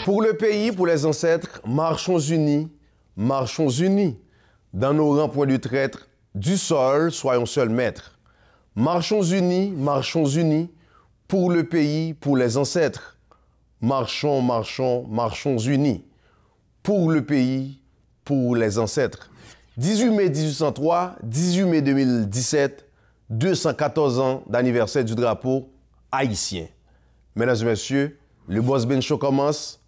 Pour le pays, pour les ancêtres, marchons unis, marchons unis. Dans nos rangs, point de traître, du sol, soyons seuls maîtres. Marchons unis, pour le pays, pour les ancêtres. Marchons, marchons, marchons unis, pour le pays, pour les ancêtres. 18 mai 1803, 18 mai 2017, 214 ans d'anniversaire du drapeau haïtien. Mesdames et messieurs, le Boss Ben Show commence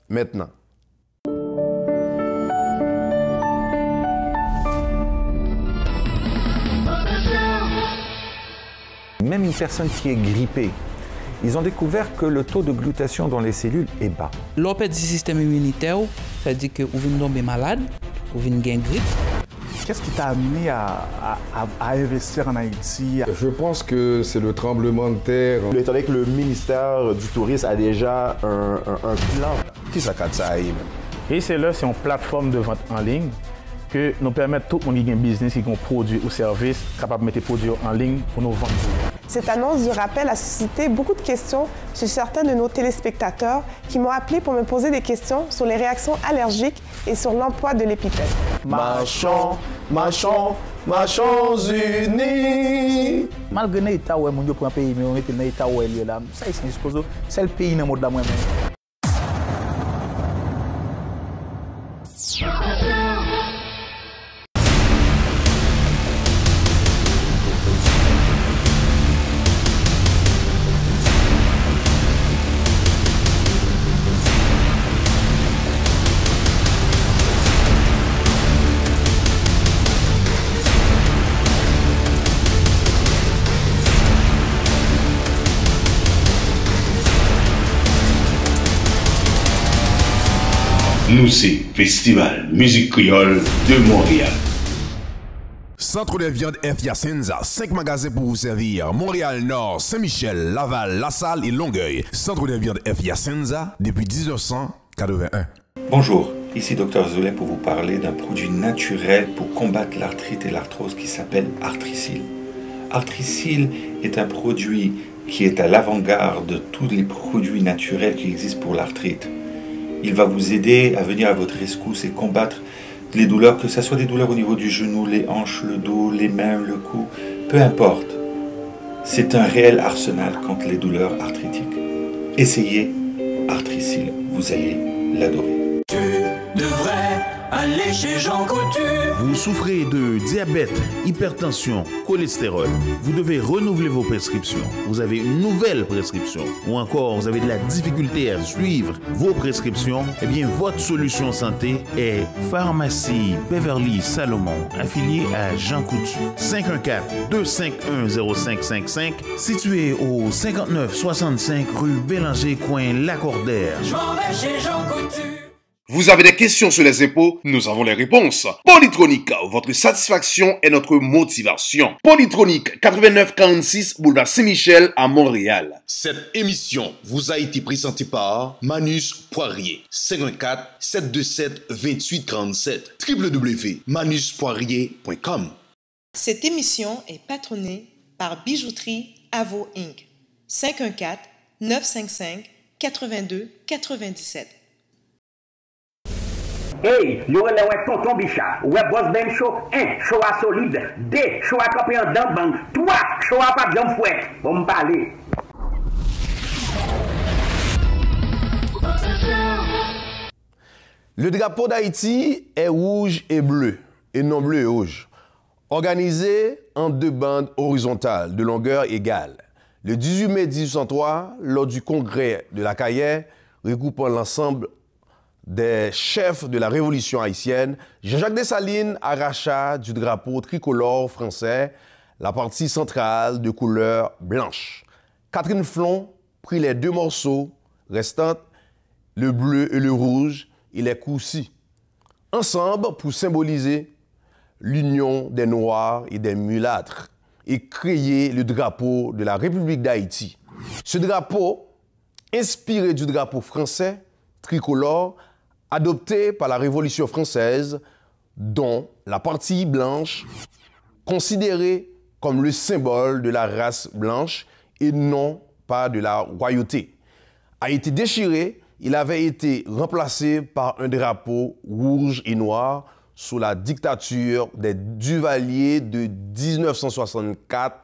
maintenant. Même une personne qui est grippée, ils ont découvert que le taux de glutation dans les cellules est bas. L'on perd du système immunitaire, c'est-à-dire que vous venez tomber malade, vous venez gagner grippe. Qu'est-ce qui t'a amené à investir en Haïti? Je pense que c'est le tremblement de terre. Étant donné que le ministère du Tourisme a déjà un plan. Qui ça casse ça aille, Reseller, c'est une plateforme de vente en ligne que nous permet tout le monde qui a un business, qui a un produit ou service, capable de mettre des produits en ligne pour nous vendre. Cette annonce du rappel a suscité beaucoup de questions chez certains de nos téléspectateurs qui m'ont appelé pour me poser des questions sur les réactions allergiques et sur l'emploi de l'épipène. Marchons, marchons, marchons unis. Malgré l'état où mon Dieu prend un pays, mais on est dans l'état où il est là. Ça, c'est le pays dans le monde là moi-même. Nous, c'est Festival Musique Créole de Montréal. Centre de viande F. Yacenza, 5 magasins pour vous servir. Montréal Nord, Saint-Michel, Laval, La Salle et Longueuil. Centre de viande F. Yacenza depuis 1981. Bonjour, ici Dr Zolet pour vous parler d'un produit naturel pour combattre l'arthrite et l'arthrose qui s'appelle Artricil. Artricil est un produit qui est à l'avant-garde de tous les produits naturels qui existent pour l'arthrite. Il va vous aider à venir à votre rescousse et combattre les douleurs, que ce soit des douleurs au niveau du genou, les hanches, le dos, les mains, le cou, peu importe. C'est un réel arsenal contre les douleurs arthritiques. Essayez Artricil, vous allez l'adorer. Tu devrais aller chez Jean Coutu. Vous souffrez de diabète, hypertension, cholestérol. Vous devez renouveler vos prescriptions. Vous avez une nouvelle prescription. Ou encore, vous avez de la difficulté à suivre vos prescriptions. Eh bien, votre solution santé est Pharmacie Beverly Salomon, affiliée à Jean Coutu. 514-251-0555, situé au 5965 rue Bélanger, coin Lacordaire. Je m'en vais chez Jean Coutu. Vous avez des questions sur les impôts? Nous avons les réponses. Polytronique, votre satisfaction est notre motivation. Polytronique, 8946 boulevard Saint-Michel à Montréal. Cette émission vous a été présentée par Manus Poirier. 514-727-2837. www.manuspoirier.com. Cette émission est patronnée par Bijouterie Avo Inc. 514-955-8297. Hey, yo le ouais tonton Bichard, ouais Boss Ben Show, 1, show à solide, 2, show à campé en dents bang, 3, show à pas bien fouette, bon me parler. Le drapeau d'Haïti est rouge et bleu, et non bleu et rouge. Organisé en 2 bandes horizontales de longueur égale. Le 18 mai 1803, lors du congrès de la Cahiers, regroupant l'ensemble des chefs de la Révolution haïtienne, Jean-Jacques Dessalines arracha du drapeau tricolore français la partie centrale de couleur blanche. Catherine Flon prit les 2 morceaux restants, le bleu et le rouge, et les coussit ensemble pour symboliser l'union des Noirs et des mulâtres et créer le drapeau de la République d'Haïti. Ce drapeau, inspiré du drapeau français tricolore, adopté par la Révolution française, dont la partie blanche, considérée comme le symbole de la race blanche et non pas de la royauté, a été déchiré il avait été remplacé par un drapeau rouge et noir sous la dictature des Duvalier de 1964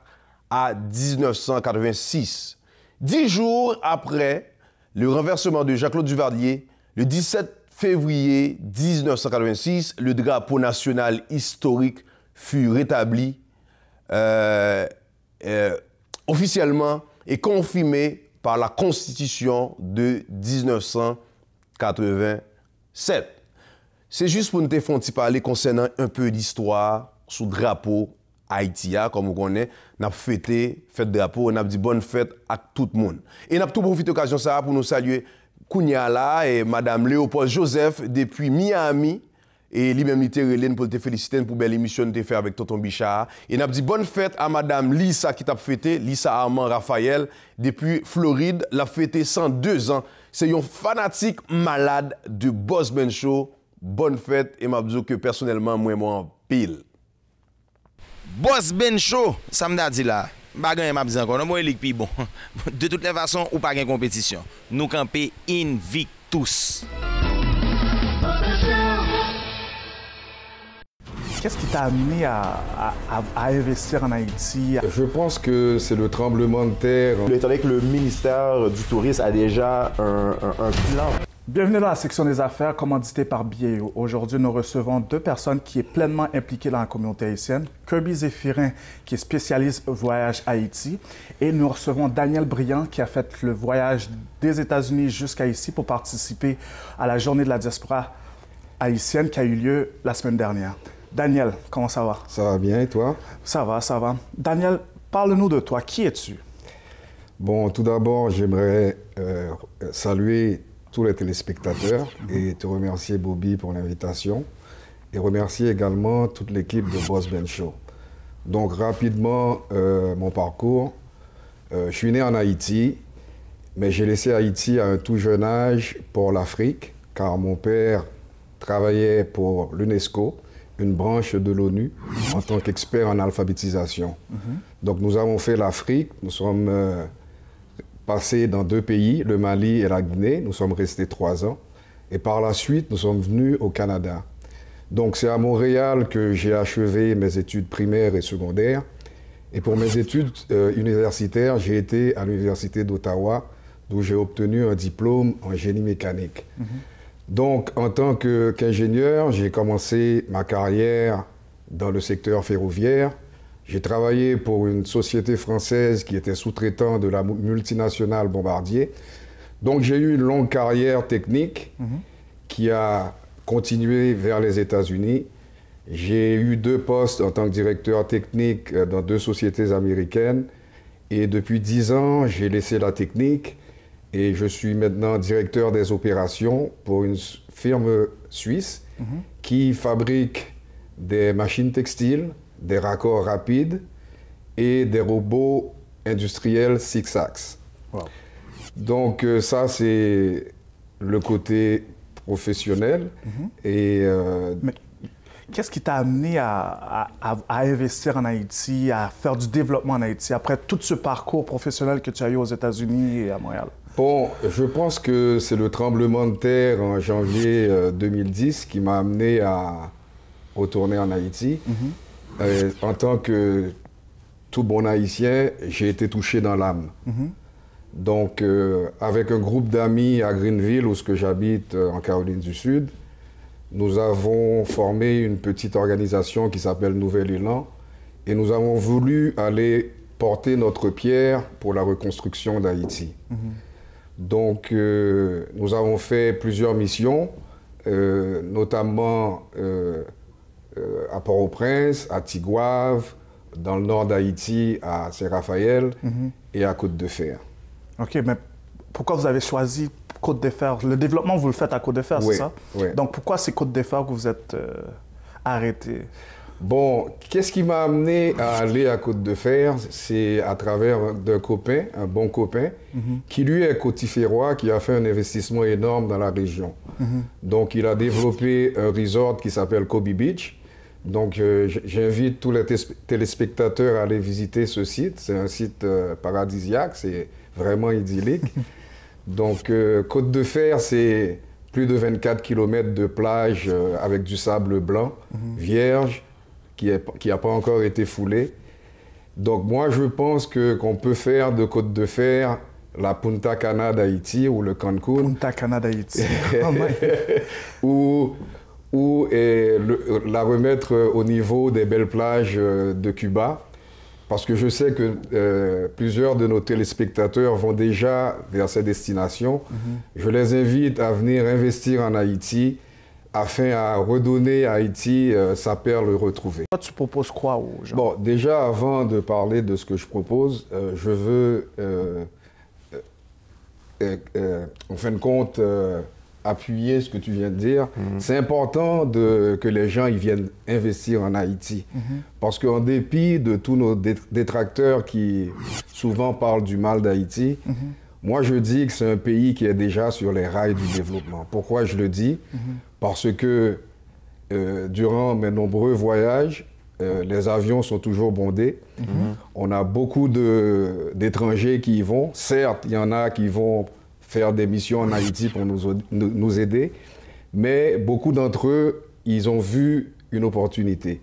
à 1986. 10 jours après le renversement de Jean-Claude Duvalier, le 17 février 1986, le drapeau national historique fut rétabli officiellement et confirmé par la Constitution de 1987. C'est juste pour nous faire un petit parler concernant un peu d'histoire sous drapeau Haïti, comme vous connaissez, nous avons fêté fête drapeau, nous avons dit bonne fête à tout le monde. Et nous avons tout profité de l'occasion ça pour nous saluer Kounyala et Madame Léopold Joseph depuis Miami. Et lui-même, il te pour te féliciter pour belle émission que tu fait avec Tonton Bichard. Et nous avons dit bonne fête à Madame Lisa qui t'a fêté, Lisa Armand Raphaël, depuis Floride, l'a fêté 102 ans. C'est un fanatique malade de Boss Ben Show. Bonne fête et m'a dit que personnellement, moi, en pile. Boss Ben Show, ça m'a dit là. Bagay m'a dit encore, non, moi, pi bon. De toutes les façons, ou pas de compétition. Nous camper invictus. Qu'est-ce qui t'a amené à investir en Haïti? Je pense que c'est le tremblement de terre. Étant donné que le ministère du Tourisme a déjà un plan. Bienvenue dans la section des affaires commanditée par BIEO. Aujourd'hui, nous recevons deux personnes qui sont pleinement impliquées dans la communauté haïtienne. Kirby Zéphirin, qui est spécialiste voyage Haïti. Et nous recevons Daniel Briand, qui a fait le voyage des États-Unis jusqu'à ici pour participer à la journée de la diaspora haïtienne qui a eu lieu la semaine dernière. Daniel, comment ça va? Ça va bien, et toi? Ça va, ça va. Daniel, parle-nous de toi. Qui es-tu? Bon, tout d'abord, j'aimerais saluer tous les téléspectateurs et te remercier, Bobby, pour l'invitation. Et remercier également toute l'équipe de Boss Ben Show. Donc, rapidement, mon parcours. Je suis né en Haïti, mais j'ai laissé Haïti à un tout jeune âge pour l'Afrique, car mon père travaillait pour l'UNESCO, une branche de l'ONU, en tant qu'expert en alphabétisation. Donc nous avons fait l'Afrique, nous sommes passés dans 2 pays, le Mali et la Guinée, nous sommes restés 3 ans. Et par la suite, nous sommes venus au Canada. Donc c'est à Montréal que j'ai achevé mes études primaires et secondaires. Et pour mes études universitaires, j'ai été à l'Université d'Ottawa, d'où j'ai obtenu un diplôme en génie mécanique. Donc, en tant qu'ingénieur, j'ai commencé ma carrière dans le secteur ferroviaire. J'ai travaillé pour une société française qui était sous-traitant de la multinationale Bombardier. Donc, j'ai eu une longue carrière technique qui a continué vers les États-Unis. J'ai eu 2 postes en tant que directeur technique dans 2 sociétés américaines. Et depuis 10 ans, j'ai laissé la technique. Et je suis maintenant directeur des opérations pour une firme suisse qui fabrique des machines textiles, des raccords rapides et des robots industriels Six-Axes. Wow. Donc ça, c'est le côté professionnel. Et mais qu'est-ce qui t'a amené à investir en Haïti, à faire du développement en Haïti, après tout ce parcours professionnel que tu as eu aux États-Unis et à Montréal? Bon, je pense que c'est le tremblement de terre en janvier 2010 qui m'a amené à retourner en Haïti. En tant que tout bon Haïtien, j'ai été touché dans l'âme. Donc, avec un groupe d'amis à Greenville, où j'habite en Caroline du Sud, nous avons formé une petite organisation qui s'appelle Nouvel Élan et nous avons voulu aller porter notre pierre pour la reconstruction d'Haïti. Donc, nous avons fait plusieurs missions, notamment à Port-au-Prince, à Tigouave, dans le nord d'Haïti, à Saint-Raphaël et à Côte-de-Fer. OK, mais pourquoi vous avez choisi Côte-de-Fer? Le développement, vous le faites à Côte-de-Fer, oui, c'est ça? Oui. Donc, pourquoi c'est Côte-de-Fer que vous êtes arrêté? Bon, qu'est-ce qui m'a amené à aller à Côte-de-Fer? C'est à travers d'un copain, un bon copain, qui lui est côtiférois, qui a fait un investissement énorme dans la région. Donc, il a développé un resort qui s'appelle Kobe Beach. Donc, j'invite tous les téléspectateurs à aller visiter ce site. C'est un site paradisiaque, c'est vraiment idyllique. Donc, Côte de Fer, c'est plus de 24 km de plage avec du sable blanc, vierge, qui n'a pas encore été foulé. Donc, moi, je pense qu'on peut faire de Côte de Fer la Punta Cana d'Haïti ou le Cancun. Punta Cana d'Haïti. ou la remettre au niveau des belles plages de Cuba. Parce que je sais que plusieurs de nos téléspectateurs vont déjà vers ces destinations. Je les invite à venir investir en Haïti afin à redonner à Haïti sa perle retrouvée. Toi, tu proposes quoi aux gens? Bon, déjà, avant de parler de ce que je propose, je veux, en fin de compte, appuyer ce que tu viens de dire. C'est important que les gens ils viennent investir en Haïti. Parce qu'en dépit de tous nos détracteurs qui souvent parlent du mal d'Haïti, moi je dis que c'est un pays qui est déjà sur les rails du développement. Pourquoi je le dis? Parce que durant mes nombreux voyages, les avions sont toujours bondés. On a beaucoup d'étrangers qui y vont. Certes, il y en a qui vont faire des missions en Haïti pour nous aider, mais beaucoup d'entre eux, ils ont vu une opportunité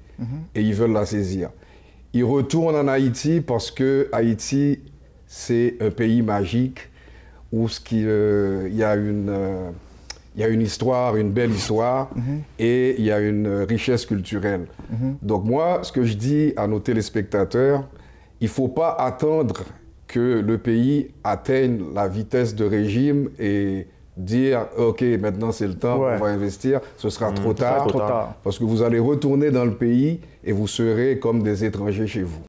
et ils veulent la saisir. Ils retournent en Haïti parce que Haïti, c'est un pays magique où il y a une histoire, une belle histoire, et il y a une richesse culturelle. Donc moi, ce que je dis à nos téléspectateurs, il ne faut pas attendre que le pays atteigne la vitesse de régime et dire « OK, maintenant c'est le temps, on va investir », ce sera trop tard, parce que vous allez retourner dans le pays et vous serez comme des étrangers chez vous.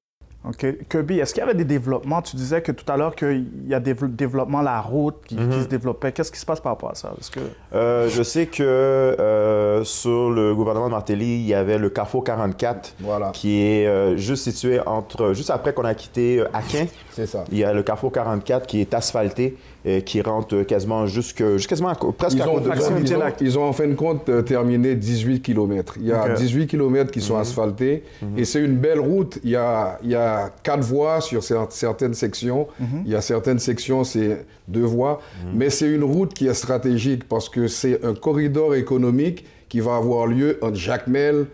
OK. Kirby, est-ce qu'il y avait des développements? Tu disais que tout à l'heure qu'il y a des développements, la route qui se développait. Qu'est-ce qui se passe par rapport à ça? Je sais que sur le gouvernement de Martelly, il y avait le Carrefour 44 qui est juste situé juste après qu'on a quitté Aquin. C'est ça. Il y a le Carrefour 44 qui est asphalté et qui rentre quasiment presque à Côte de Fer. Ils ont en fin de compte terminé 18 km. Il y a 18 km qui sont asphaltés et c'est une belle route. Il y a 4 voies sur certaines sections. Il y a certaines sections, c'est 2 voies. Mais c'est une route qui est stratégique parce que c'est un corridor économique qui va avoir lieu entre Jacmel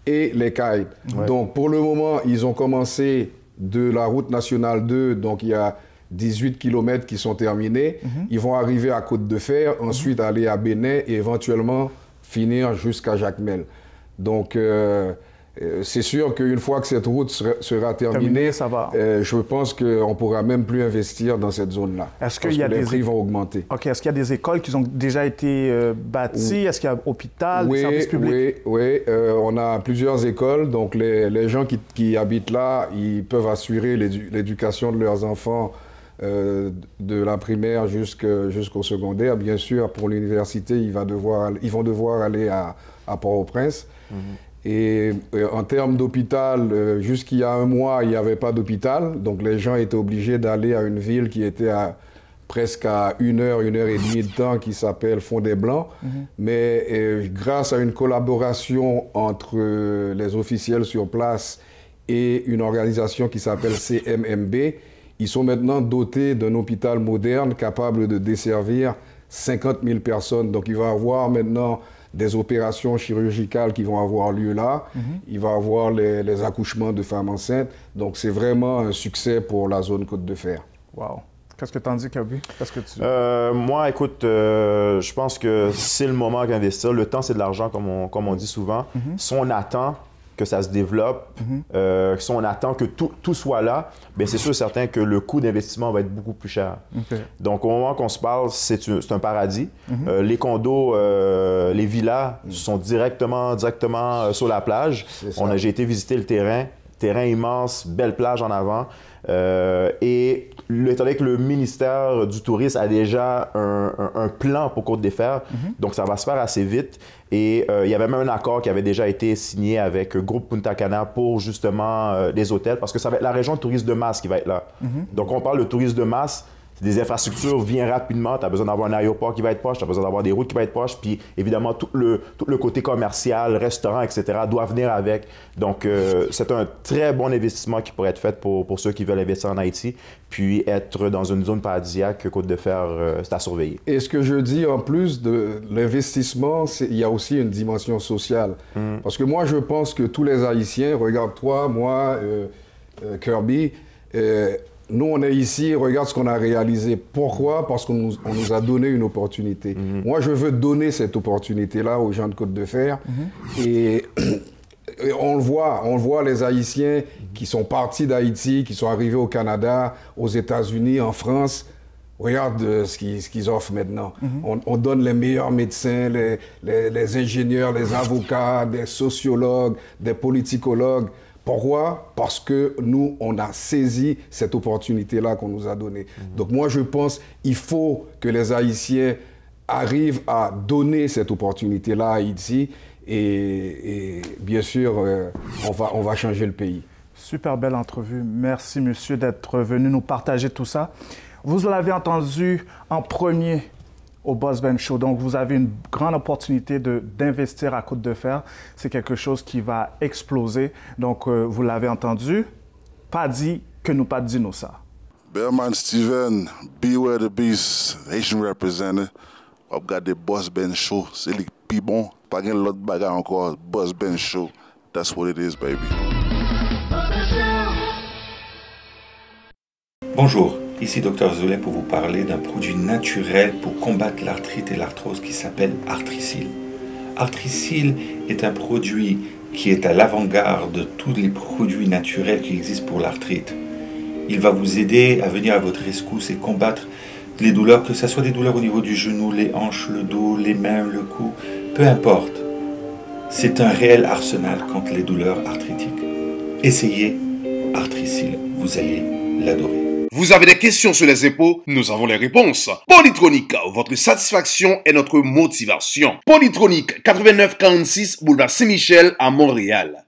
et les Cayes. Donc pour le moment, ils ont commencé de la route nationale 2, donc il y a 18 km qui sont terminés. Ils vont arriver à Côte de Fer, ensuite aller à Bénin et éventuellement finir jusqu'à Jacmel. Donc, c'est sûr qu'une fois que cette route sera terminée, ça va. Je pense qu'on ne pourra même plus investir dans cette zone-là. Est-ce qu'il y a les prix vont augmenter. OK. Est-ce qu'il y a des écoles qui ont déjà été bâties? Est-ce qu'il y a un hôpital, des services publics? Oui. On a plusieurs écoles. Donc, les gens qui habitent là, ils peuvent assurer l'éducation de leurs enfants de la primaire jusqu'au secondaire. Bien sûr, pour l'université, ils vont devoir aller à Port-au-Prince. Et en termes d'hôpital, jusqu'il y a un mois, il n'y avait pas d'hôpital. Donc les gens étaient obligés d'aller à une ville qui était presque à 1 heure et demie de temps, qui s'appelle Fond-des-Blancs. Mais grâce à une collaboration entre les officiels sur place et une organisation qui s'appelle CMMB, ils sont maintenant dotés d'un hôpital moderne capable de desservir 50 000 personnes. Donc il va y avoir maintenant des opérations chirurgicales qui vont avoir lieu là. Il va y avoir les accouchements de femmes enceintes. Donc c'est vraiment un succès pour la zone Côte de Fer. Wow. Qu'est-ce que tu en dis, Kirby? Moi, écoute, je pense que c'est le moment d'investir. Le temps, c'est de l'argent, comme on dit souvent. Si on attend que ça se développe, si on attend que tout soit là, bien c'est sûr et certain que le coût d'investissement va être beaucoup plus cher. Donc, au moment qu'on se parle, c'est un paradis. Les condos, les villas sont directement sur la plage. J'ai été visiter le terrain immense, belle plage en avant. Et étant donné que le ministère du Tourisme a déjà un plan pour Côte-des-Fers, donc ça va se faire assez vite. Et il y avait même un accord qui avait déjà été signé avec Groupe Punta Cana pour justement des hôtels, parce que ça va être la région de tourisme de masse qui va être là. Donc on parle de tourisme de masse, des infrastructures viennent rapidement. Tu as besoin d'avoir un aéroport qui va être proche, tu as besoin d'avoir des routes qui vont être proches, puis évidemment, tout le côté commercial, restaurant, etc., doit venir avec. Donc, c'est un très bon investissement qui pourrait être fait pour ceux qui veulent investir en Haïti, puis être dans une zone paradisiaque, Côte-de-Fer, c'est à surveiller. Et ce que je dis, en plus de l'investissement, il y a aussi une dimension sociale. Parce que moi, je pense que tous les Haïtiens, regarde toi, moi, Kirby, nous, on est ici, regarde ce qu'on a réalisé. Pourquoi? Parce qu'on nous a donné une opportunité. Moi, je veux donner cette opportunité-là aux gens de Côte-de-Fer. Et on le voit les Haïtiens qui sont partis d'Haïti, qui sont arrivés au Canada, aux États-Unis, en France. Regarde ce qu'ils offrent maintenant. On donne les meilleurs médecins, les ingénieurs, les avocats, des sociologues, des politicologues. Pourquoi? Parce que nous, on a saisi cette opportunité-là qu'on nous a donnée. Donc moi, je pense qu'il faut que les Haïtiens arrivent à donner cette opportunité-là à Haïti et bien sûr, on va changer le pays. Super belle entrevue. Merci, monsieur, d'être venu nous partager tout ça. Vous l'avez entendu en premier au Boss Ben Show. Donc, vous avez une grande opportunité d'investir à Côte-de-Fer. C'est quelque chose qui va exploser. Donc, vous l'avez entendu. Pas dit que nous pas dit nous ça. Bellman Steven, Beware the Beast, Haitian representative. On regarde le Boss Ben Show. C'est le plus bon. Pas de l'autre bagarre encore. Boss Ben Show. That's what it is, baby. Bonjour. Ici Dr Zolet pour vous parler d'un produit naturel pour combattre l'arthrite et l'arthrose qui s'appelle Arthrisil. Arthrisil est un produit qui est à l'avant-garde de tous les produits naturels qui existent pour l'arthrite. Il va vous aider à venir à votre rescousse et combattre les douleurs, que ce soit des douleurs au niveau du genou, les hanches, le dos, les mains, le cou, peu importe. C'est un réel arsenal contre les douleurs arthritiques. Essayez Arthrisil, vous allez l'adorer. Vous avez des questions sur les impôts? Nous avons les réponses. Polytronic, votre satisfaction est notre motivation. Polytronic, 8946 boulevard Saint-Michel à Montréal.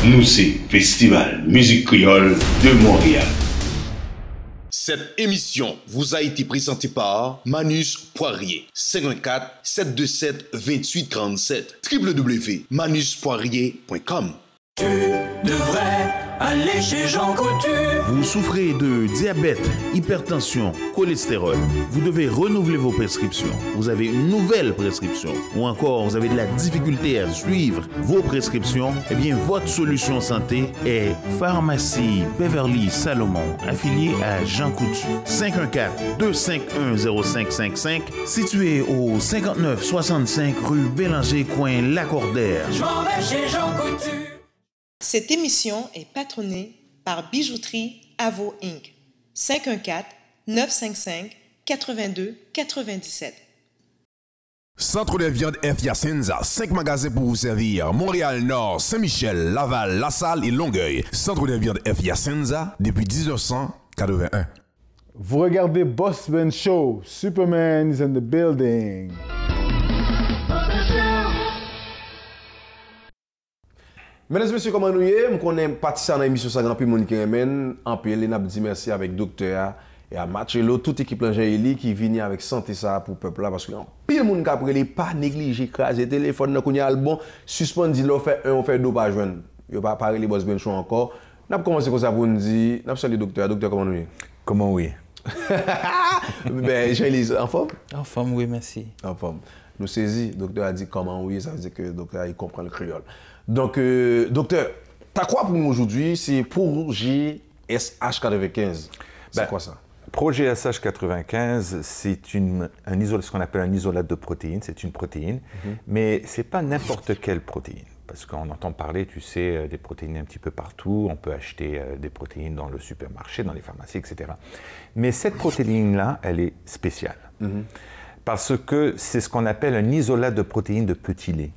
Nous, c'est Festival Musique Créole de Montréal. Cette émission vous a été présentée par Manus Poirier. 514-727-2837. www.manuspoirier.com. Tu devrais aller chez Jean Coutu. Vous souffrez de diabète, hypertension, cholestérol. Vous devez renouveler vos prescriptions. Vous avez une nouvelle prescription. Ou encore, vous avez de la difficulté à suivre vos prescriptions. Eh bien, votre solution santé est Pharmacie Beverly Salomon, affiliée à Jean Coutu. 514-251-0555, situé au 5965 rue Bélanger, coin Lacordaire. Je m'en vais chez Jean Coutu. Cette émission est patronnée par Bijouterie Avo Inc. 514-955-82-97. Centre de viande F. Yacenza, 5 magasins pour vous servir. Montréal-Nord, Saint-Michel, Laval, La Salle et Longueuil. Centre de viande F. Yacenza depuis 1981. Vous regardez Boss Ben Show. Superman is in the building. Mesdames et messieurs, comment nous y est? Je connais partie dans l'émission Sagan puis Monique Remen. En plus, je dis merci avec docteur et à Marcello, toute équipe Langélie qui vient avec santé ça pour le peuple là parce que pile monde qui après pas négliger craser téléphone qu'on y a le bon suspendre dit fait un on fait deux pas joindre. Yo pas parler les Boss Ben Show encore. N'a commencé comme ça pour nous dire, n'a salué docteur comment nous y est? Comment oui? Ben Jean-Élise en forme? En forme, oui, merci. En forme. Nous saisis, docteur a dit comment oui, ça veut dire que le docteur il comprend le créole. Donc, docteur, t'as quoi pour nous aujourd'hui? C'est pour JSH95. C'est quoi ça? Projet SH95, c'est ce qu'on appelle un isolate de protéines. C'est une protéine, mais ce n'est pas n'importe quelle protéine. Parce qu'on entend parler, tu sais, des protéines un petit peu partout. On peut acheter des protéines dans le supermarché, dans les pharmacies, etc. Mais cette protéine-là, elle est spéciale. Parce que c'est ce qu'on appelle un isolat de protéines de petit lait.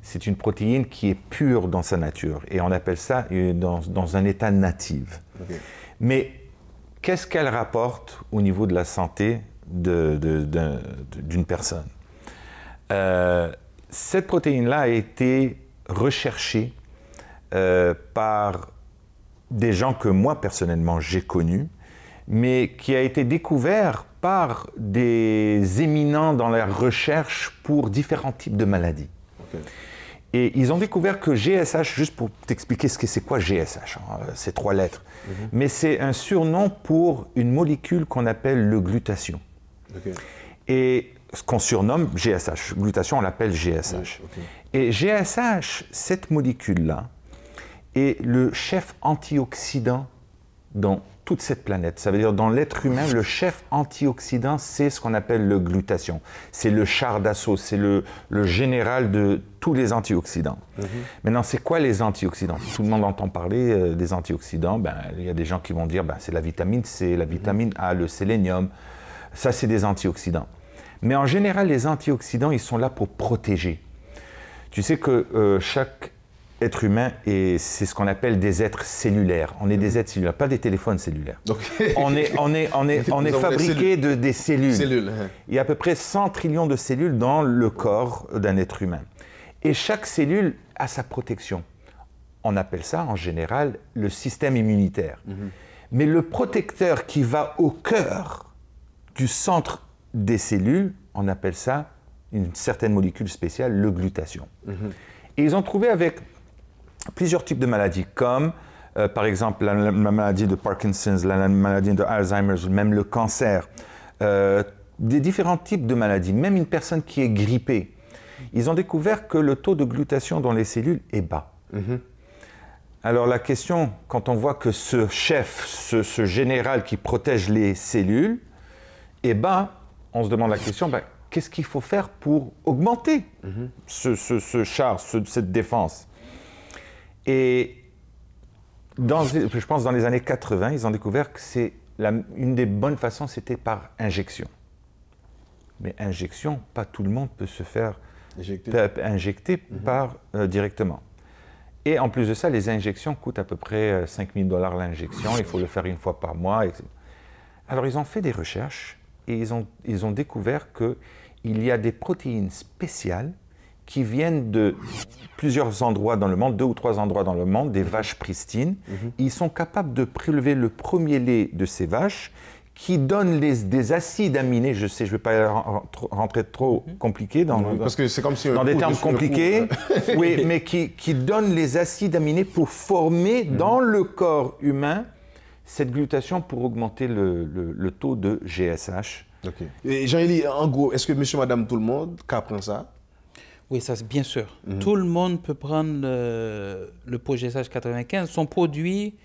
C'est une protéine qui est pure dans sa nature et on appelle ça dans un état natif. Okay. Mais qu'est-ce qu'elle rapporte au niveau de la santé d'une personne? Cette protéine-là a été recherchée par des gens que moi, personnellement, j'ai connus, mais qui a été découvert par des éminents dans la recherche pour différents types de maladies. Okay. Et ils ont découvert que GSH, juste pour t'expliquer ce que c'est quoi GSH, hein, c'est 3 lettres, mais c'est un surnom pour une molécule qu'on appelle le glutathion. Okay. Et ce qu'on surnomme GSH, glutathion, on l'appelle GSH. Okay. Et GSH, cette molécule-là, est le chef antioxydant dans toute cette planète. Ça veut dire, dans l'être humain, le chef antioxydant, c'est ce qu'on appelle le glutathion. C'est le char d'assaut, c'est le général de tous les antioxydants. Maintenant, c'est quoi les antioxydants? Tout le monde entend parler des antioxydants. Ben, il y a des gens qui vont dire, ben, c'est la vitamine C, la vitamine A, le sélénium. Ça, c'est des antioxydants. Mais en général, les antioxydants, ils sont là pour protéger. Tu sais que chaque être humain, et c'est ce qu'on appelle des êtres cellulaires. On est des êtres cellulaires, pas des téléphones cellulaires. Okay. On est fabriqué de des cellules. Il y a à peu près 100 trillions de cellules dans le corps d'un être humain. Et chaque cellule a sa protection. On appelle ça, en général, le système immunitaire. Mais le protecteur qui va au cœur du centre des cellules, on appelle ça une certaine molécule spéciale, le glutathion. Et ils ont trouvé avec plusieurs types de maladies, comme par exemple la maladie de Parkinson's, la maladie de Alzheimer, même le cancer, des différents types de maladies, même une personne qui est grippée. Ils ont découvert que le taux de glutathion dans les cellules est bas. Alors la question, quand on voit que ce chef, ce général qui protège les cellules est bas, on se demande la question, ben, qu'est-ce qu'il faut faire pour augmenter ce char, cette défense? Et je pense dans les années 80, ils ont découvert que une des bonnes façons, c'était par injection. Mais injection, pas tout le monde peut se faire injecter directement. Et en plus de ça, les injections coûtent à peu près 5 000 $ l'injection. Il faut le faire une fois par mois. Alors, ils ont fait des recherches et ils ont découvert qu'il y a des protéines spéciales qui viennent de plusieurs endroits dans le monde, 2 ou 3 endroits dans le monde, des vaches pristines. Ils sont capables de prélever le premier lait de ces vaches qui donnent des acides aminés. Je sais, je ne vais pas rentrer trop compliqué parce que c'est comme si dans des termes compliqués, oui, mais qui donnent les acides aminés pour former dans le corps humain cette glutathion pour augmenter le taux de GSH. Okay. Et Jean-Élie, en gros, est-ce que monsieur, madame, tout le monde apprend ça? Oui, ça c'est bien sûr. Tout le monde peut prendre le pot GSH 95. Son produit,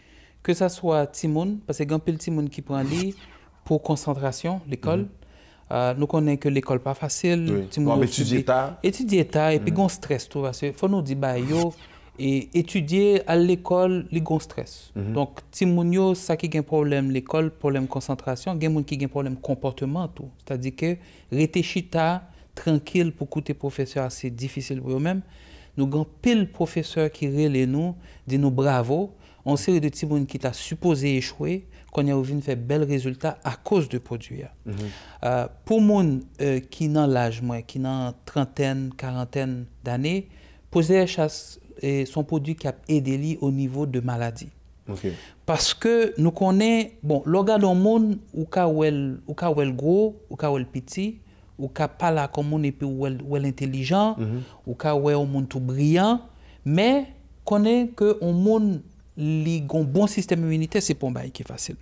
que ce soit Timoun, parce que il y a un peu de Timoun qui prend lui pour concentration, l'école. Nous connaissons que l'école n'est pas facile. Oui. Étudier tard. Étudier tard, et puis il y a un stress. Il faut nous dire, bah, et étudier à l'école, il y a un stress. Donc, Timoun, ça qui a un problème l'école, problème concentration, il y a des gens qui ont un problème comportement. C'est-à-dire que réfléchir tranquille pour écouter professeur, c'est difficile pour eux-mêmes. Nous avons pile professeurs qui relaient nous, disent nous bravo. On série de petits gens qui t'a supposé échouer, qu'on a vu faire bel résultat à cause de produits. Pour les gens qui ont l'âge, qui ont trentaine, quarantaine d'années, poser chasse son produit qui a aidé au niveau de maladie. Parce que nous connaissons, bon, l'organe au monde, ou ka wel gros, ou ka wel petit, ou ka pas là comme on est ou intelligent, ou ka ouais au monde tout brillant, mais connaît que au monde li gon bon système immunitaire, c'est pour qui est facile.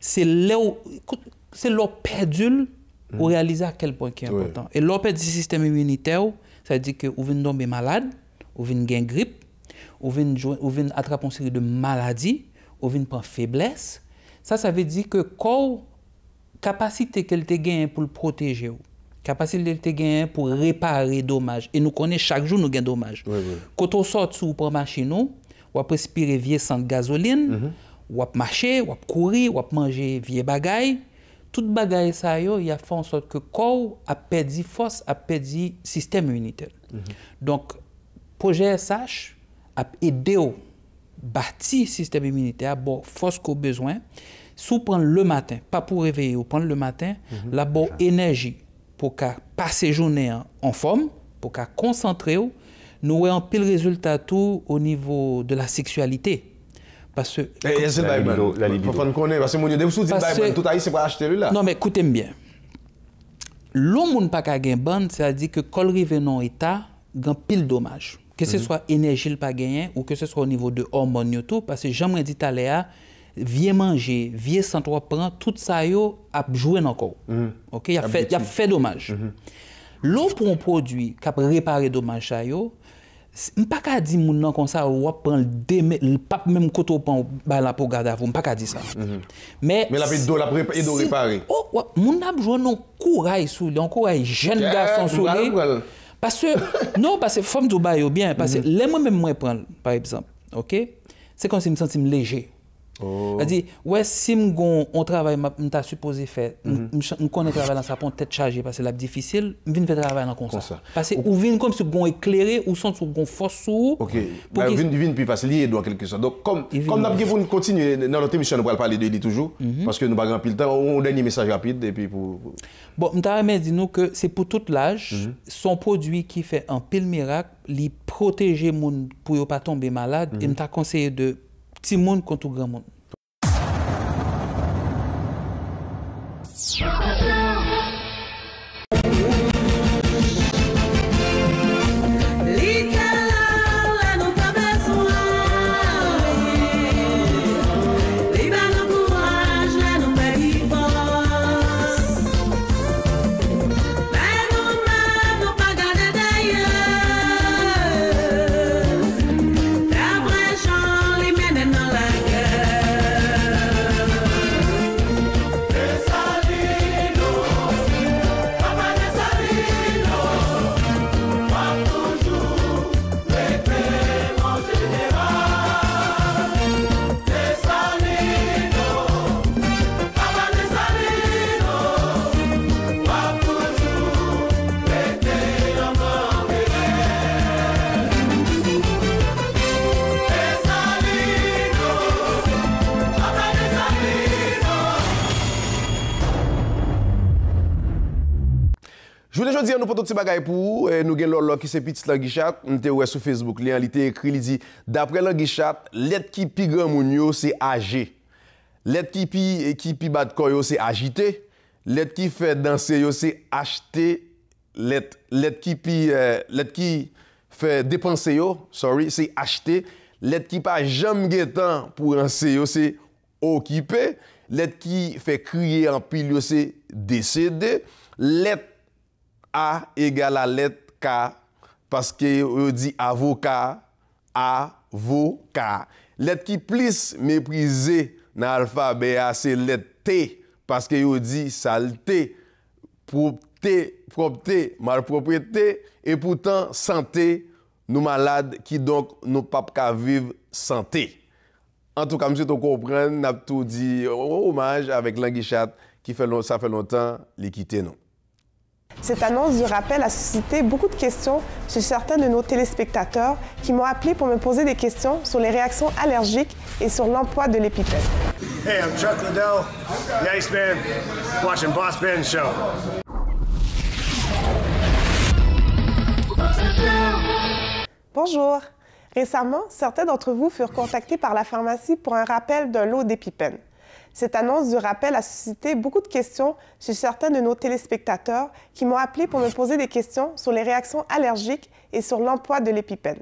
C'est leur perdu pour réaliser à quel point qui est important. Et leur perdu système immunitaire, ça veut dire que vous venez tomber malade, vous venez gagner grippe, vous venez attraper une série de maladies, vous venez prendre faiblesse. Ça veut dire que corps capacité qu'elle te gagne pour le protéger, capacité qu'elle te gagne pour réparer dommages. Et nous connaissons chaque jour nous gagnons dommages. Quand on sort sous pour machine, on va respirer vieux sang de gasoline, on va marcher, on va courir, on va manger vieux bagaille. Toute bagaille ça yo, il a fait en sorte que le corps a perdu force, a perdu système immunitaire. Donc, projet SH a aidé au bâtir système immunitaire, bon, force qu'on a besoin. Si vous prenez le matin, pas pour réveiller, vous prenez le matin, la bonne énergie pour passer journée en forme, pour concentrer, nous avons un pile résultat tout au niveau de la sexualité. Parce que... La libido. Faut qu'on connaisse, parce que mon Dieu, vous dites tout haïtien pour acheter là. Non, mais écoutez-moi bien. L'homme n'a pas qu'à gagner bonne, c'est-à-dire que quand il arrive dans l'état, il y a pile dommage. Que ce soit énergie le pas gagné ou que ce soit au niveau de hormones tout, parce que j'aimerais dit tout à l'heure, vieux manger, vieux sans trop prendre, tout ça yo a joué encore. OK, il a fait dommage. L'eau pour un produit qui a réparé dommage ça yo, je ne peux pas dire moun comme ça ou prendre le pape même koto pan là pour garder vous, pas dire ça. Mais la pédo la réparer. Oh, moun a besoin d'un courage sous lui, un courage jeune garçon sous lui. Parce que non, parce que femme du bail bien parce que les moi même moi prendre par exemple, OK? C'est comme si je me sentais léger. C'est-à-dire, ouais, si on travaille, je suis supposé faire, je connais travailler dans sa tête chargée parce que c'est difficile, je viens faire travailler dans comme ça. Parce que ou vient comme si on éclairé ou sont sur on force sur. OK. Bah vient plus facile dans quelque chose. Donc comme nous continuer dans notre émission, nous allons parler de lui toujours parce que nous pas grand pile temps, on dernier message rapide et puis pour bon, je t'avais dit nous que c'est pour tout l'âge, son produit qui fait un pile miracle, il protéger moun pour ne pas tomber malade et me t'a conseillé de petit monde contre grand monde. Je voulais dire nous pour tout petit bagay pour nous gen lolo qui c'est petit Languichat, nous te sur Facebook, il était écrit, il dit d'après Languichat, lettre qui pi grand moun yo c'est AG. Lettre qui pi bad koy yo c'est agité. Lettre qui fait danser yo c'est acheter. Lettre qui fait dépenser yo, c'est acheter. Lettre qui pas jamais getan pour rancer yo c'est occuper. Lettre qui fait crier en pile yo c'est décéder. Lettre A égale à lettre K, parce que on dit avocat, avocat. Lettre qui plus méprisée dans l'alphabet, c'est lettre T, parce que on dit saleté, propreté, malpropreté, et pourtant santé, nous malades qui donc nous pas qu'à vivre santé. En tout cas, monsieur, tu comprends, n'a tout dit hommage avec Languichat qui ça fait longtemps les quitter nous. Cette annonce du rappel a suscité beaucoup de questions chez certains de nos téléspectateurs qui m'ont appelé pour me poser des questions sur les réactions allergiques et sur l'emploi de l'épipène. Hey, I'm Chuck Liddell, the Iceman, watching Boss Ben Show. Bonjour. Récemment, certains d'entre vous furent contactés par la pharmacie pour un rappel d'un lot d'épipène. Cette annonce du rappel a suscité beaucoup de questions chez certains de nos téléspectateurs qui m'ont appelé pour me poser des questions sur les réactions allergiques et sur l'emploi de l'épipène.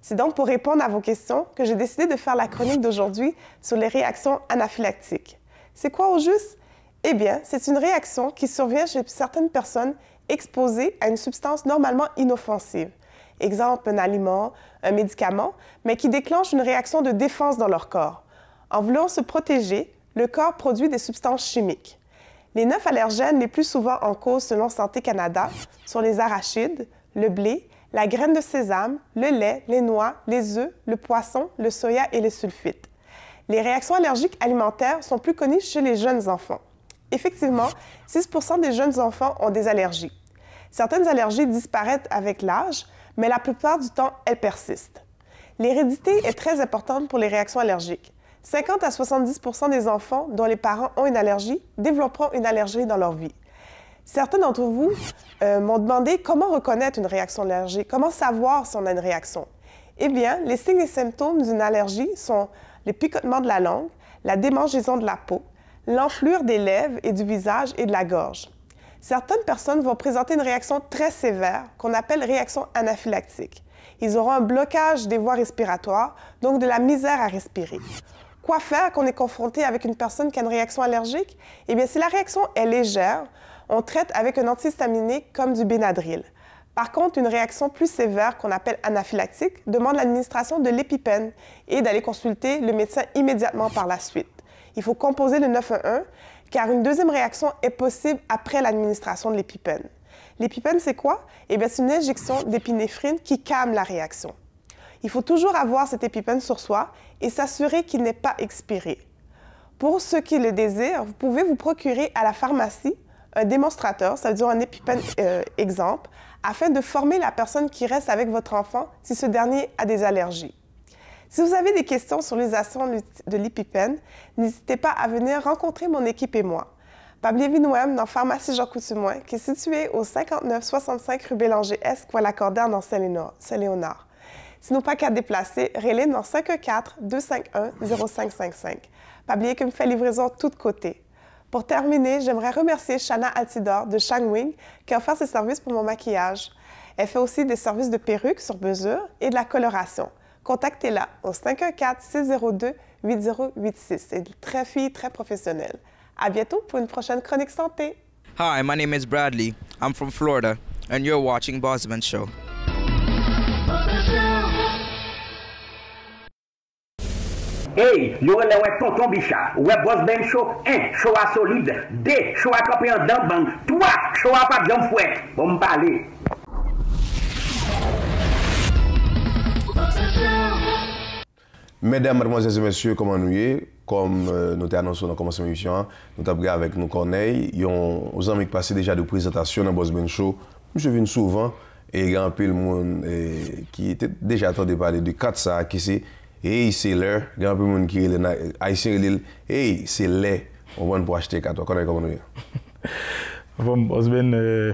C'est donc pour répondre à vos questions que j'ai décidé de faire la chronique d'aujourd'hui sur les réactions anaphylactiques. C'est quoi au juste? Eh bien, c'est une réaction qui survient chez certaines personnes exposées à une substance normalement inoffensive. Exemple, un aliment, un médicament, mais qui déclenche une réaction de défense dans leur corps. En voulant se protéger, le corps produit des substances chimiques. Les 9 allergènes les plus souvent en cause selon Santé Canada sont les arachides, le blé, la graine de sésame, le lait, les noix, les œufs, le poisson, le soya et les sulfites. Les réactions allergiques alimentaires sont plus connues chez les jeunes enfants. Effectivement, 6% des jeunes enfants ont des allergies. Certaines allergies disparaissent avec l'âge, mais la plupart du temps, elles persistent. L'hérédité est très importante pour les réactions allergiques. 50 à 70% des enfants dont les parents ont une allergie développeront une allergie dans leur vie. Certains d'entre vous m'ont demandé comment reconnaître une réaction allergique, comment savoir si on a une réaction. Eh bien, les signes et symptômes d'une allergie sont les picotements de la langue, la démangeaison de la peau, l'enflure des lèvres et du visage et de la gorge. Certaines personnes vont présenter une réaction très sévère qu'on appelle réaction anaphylactique. Ils auront un blocage des voies respiratoires, donc de la misère à respirer. Quoi faire quand on est confronté avec une personne qui a une réaction allergique? Eh bien, si la réaction est légère, on traite avec un antihistaminique comme du Benadryl. Par contre, une réaction plus sévère qu'on appelle anaphylactique demande l'administration de l'épipène et d'aller consulter le médecin immédiatement par la suite. Il faut composer le 911 car une deuxième réaction est possible après l'administration de l'épipène. L'épipène, c'est quoi? Eh bien, c'est une injection d'épinéphrine qui calme la réaction. Il faut toujours avoir cet épipène sur soi et s'assurer qu'il n'est pas expiré. Pour ceux qui le désirent, vous pouvez vous procurer à la pharmacie un démonstrateur, ça veut dire un épipène exemple, afin de former la personne qui reste avec votre enfant si ce dernier a des allergies. Si vous avez des questions sur l'utilisation de l'épipène, n'hésitez pas à venir rencontrer mon équipe et moi. Pablier-Vinouem, dans Pharmacie Jean Coutumoin, qui est située au 5965 rue Bélanger-Est, Coalacordaire, dans Saint-Léonard. Si nous pas qu'à déplacer, relais dans 514-251-0555. Pablier qui me fait livraison de tous côtés. Pour terminer, j'aimerais remercier Shana Altidor de Shangwing qui a offert ses services pour mon maquillage. Elle fait aussi des services de perruques sur mesure et de la coloration. Contactez-la au 514-602-8086. C'est une fille très professionnelle. À bientôt pour une prochaine chronique santé. Hi, my name is Bradley. I'm from Florida, and you're watching Bossman Show. Hey, yo le ouais tonton Bichard, ouais Boss Ben Show, 1, show à solide, 2, show à camper en dents bang, 3, show à pas bien fouet. Bon me parler. Mesdames, mademoiselles et messieurs, comment nous y est? Comme nous avons annoncé dans le commencement de l'émission, nous avons avec nous Corneille. Ils ont amis qui passé déjà de présentation dans Boss Ben Show. Je viens souvent et il y a un peu de monde qui était déjà attendu parler de Katsa qui c'est hey, c'est l'heure. Il y a un peu de monde qui est haïtien l'île. Hey, c'est l'heure. On va pour acheter Katsa. Corneille, comment nous y est? Bon, Boss Ben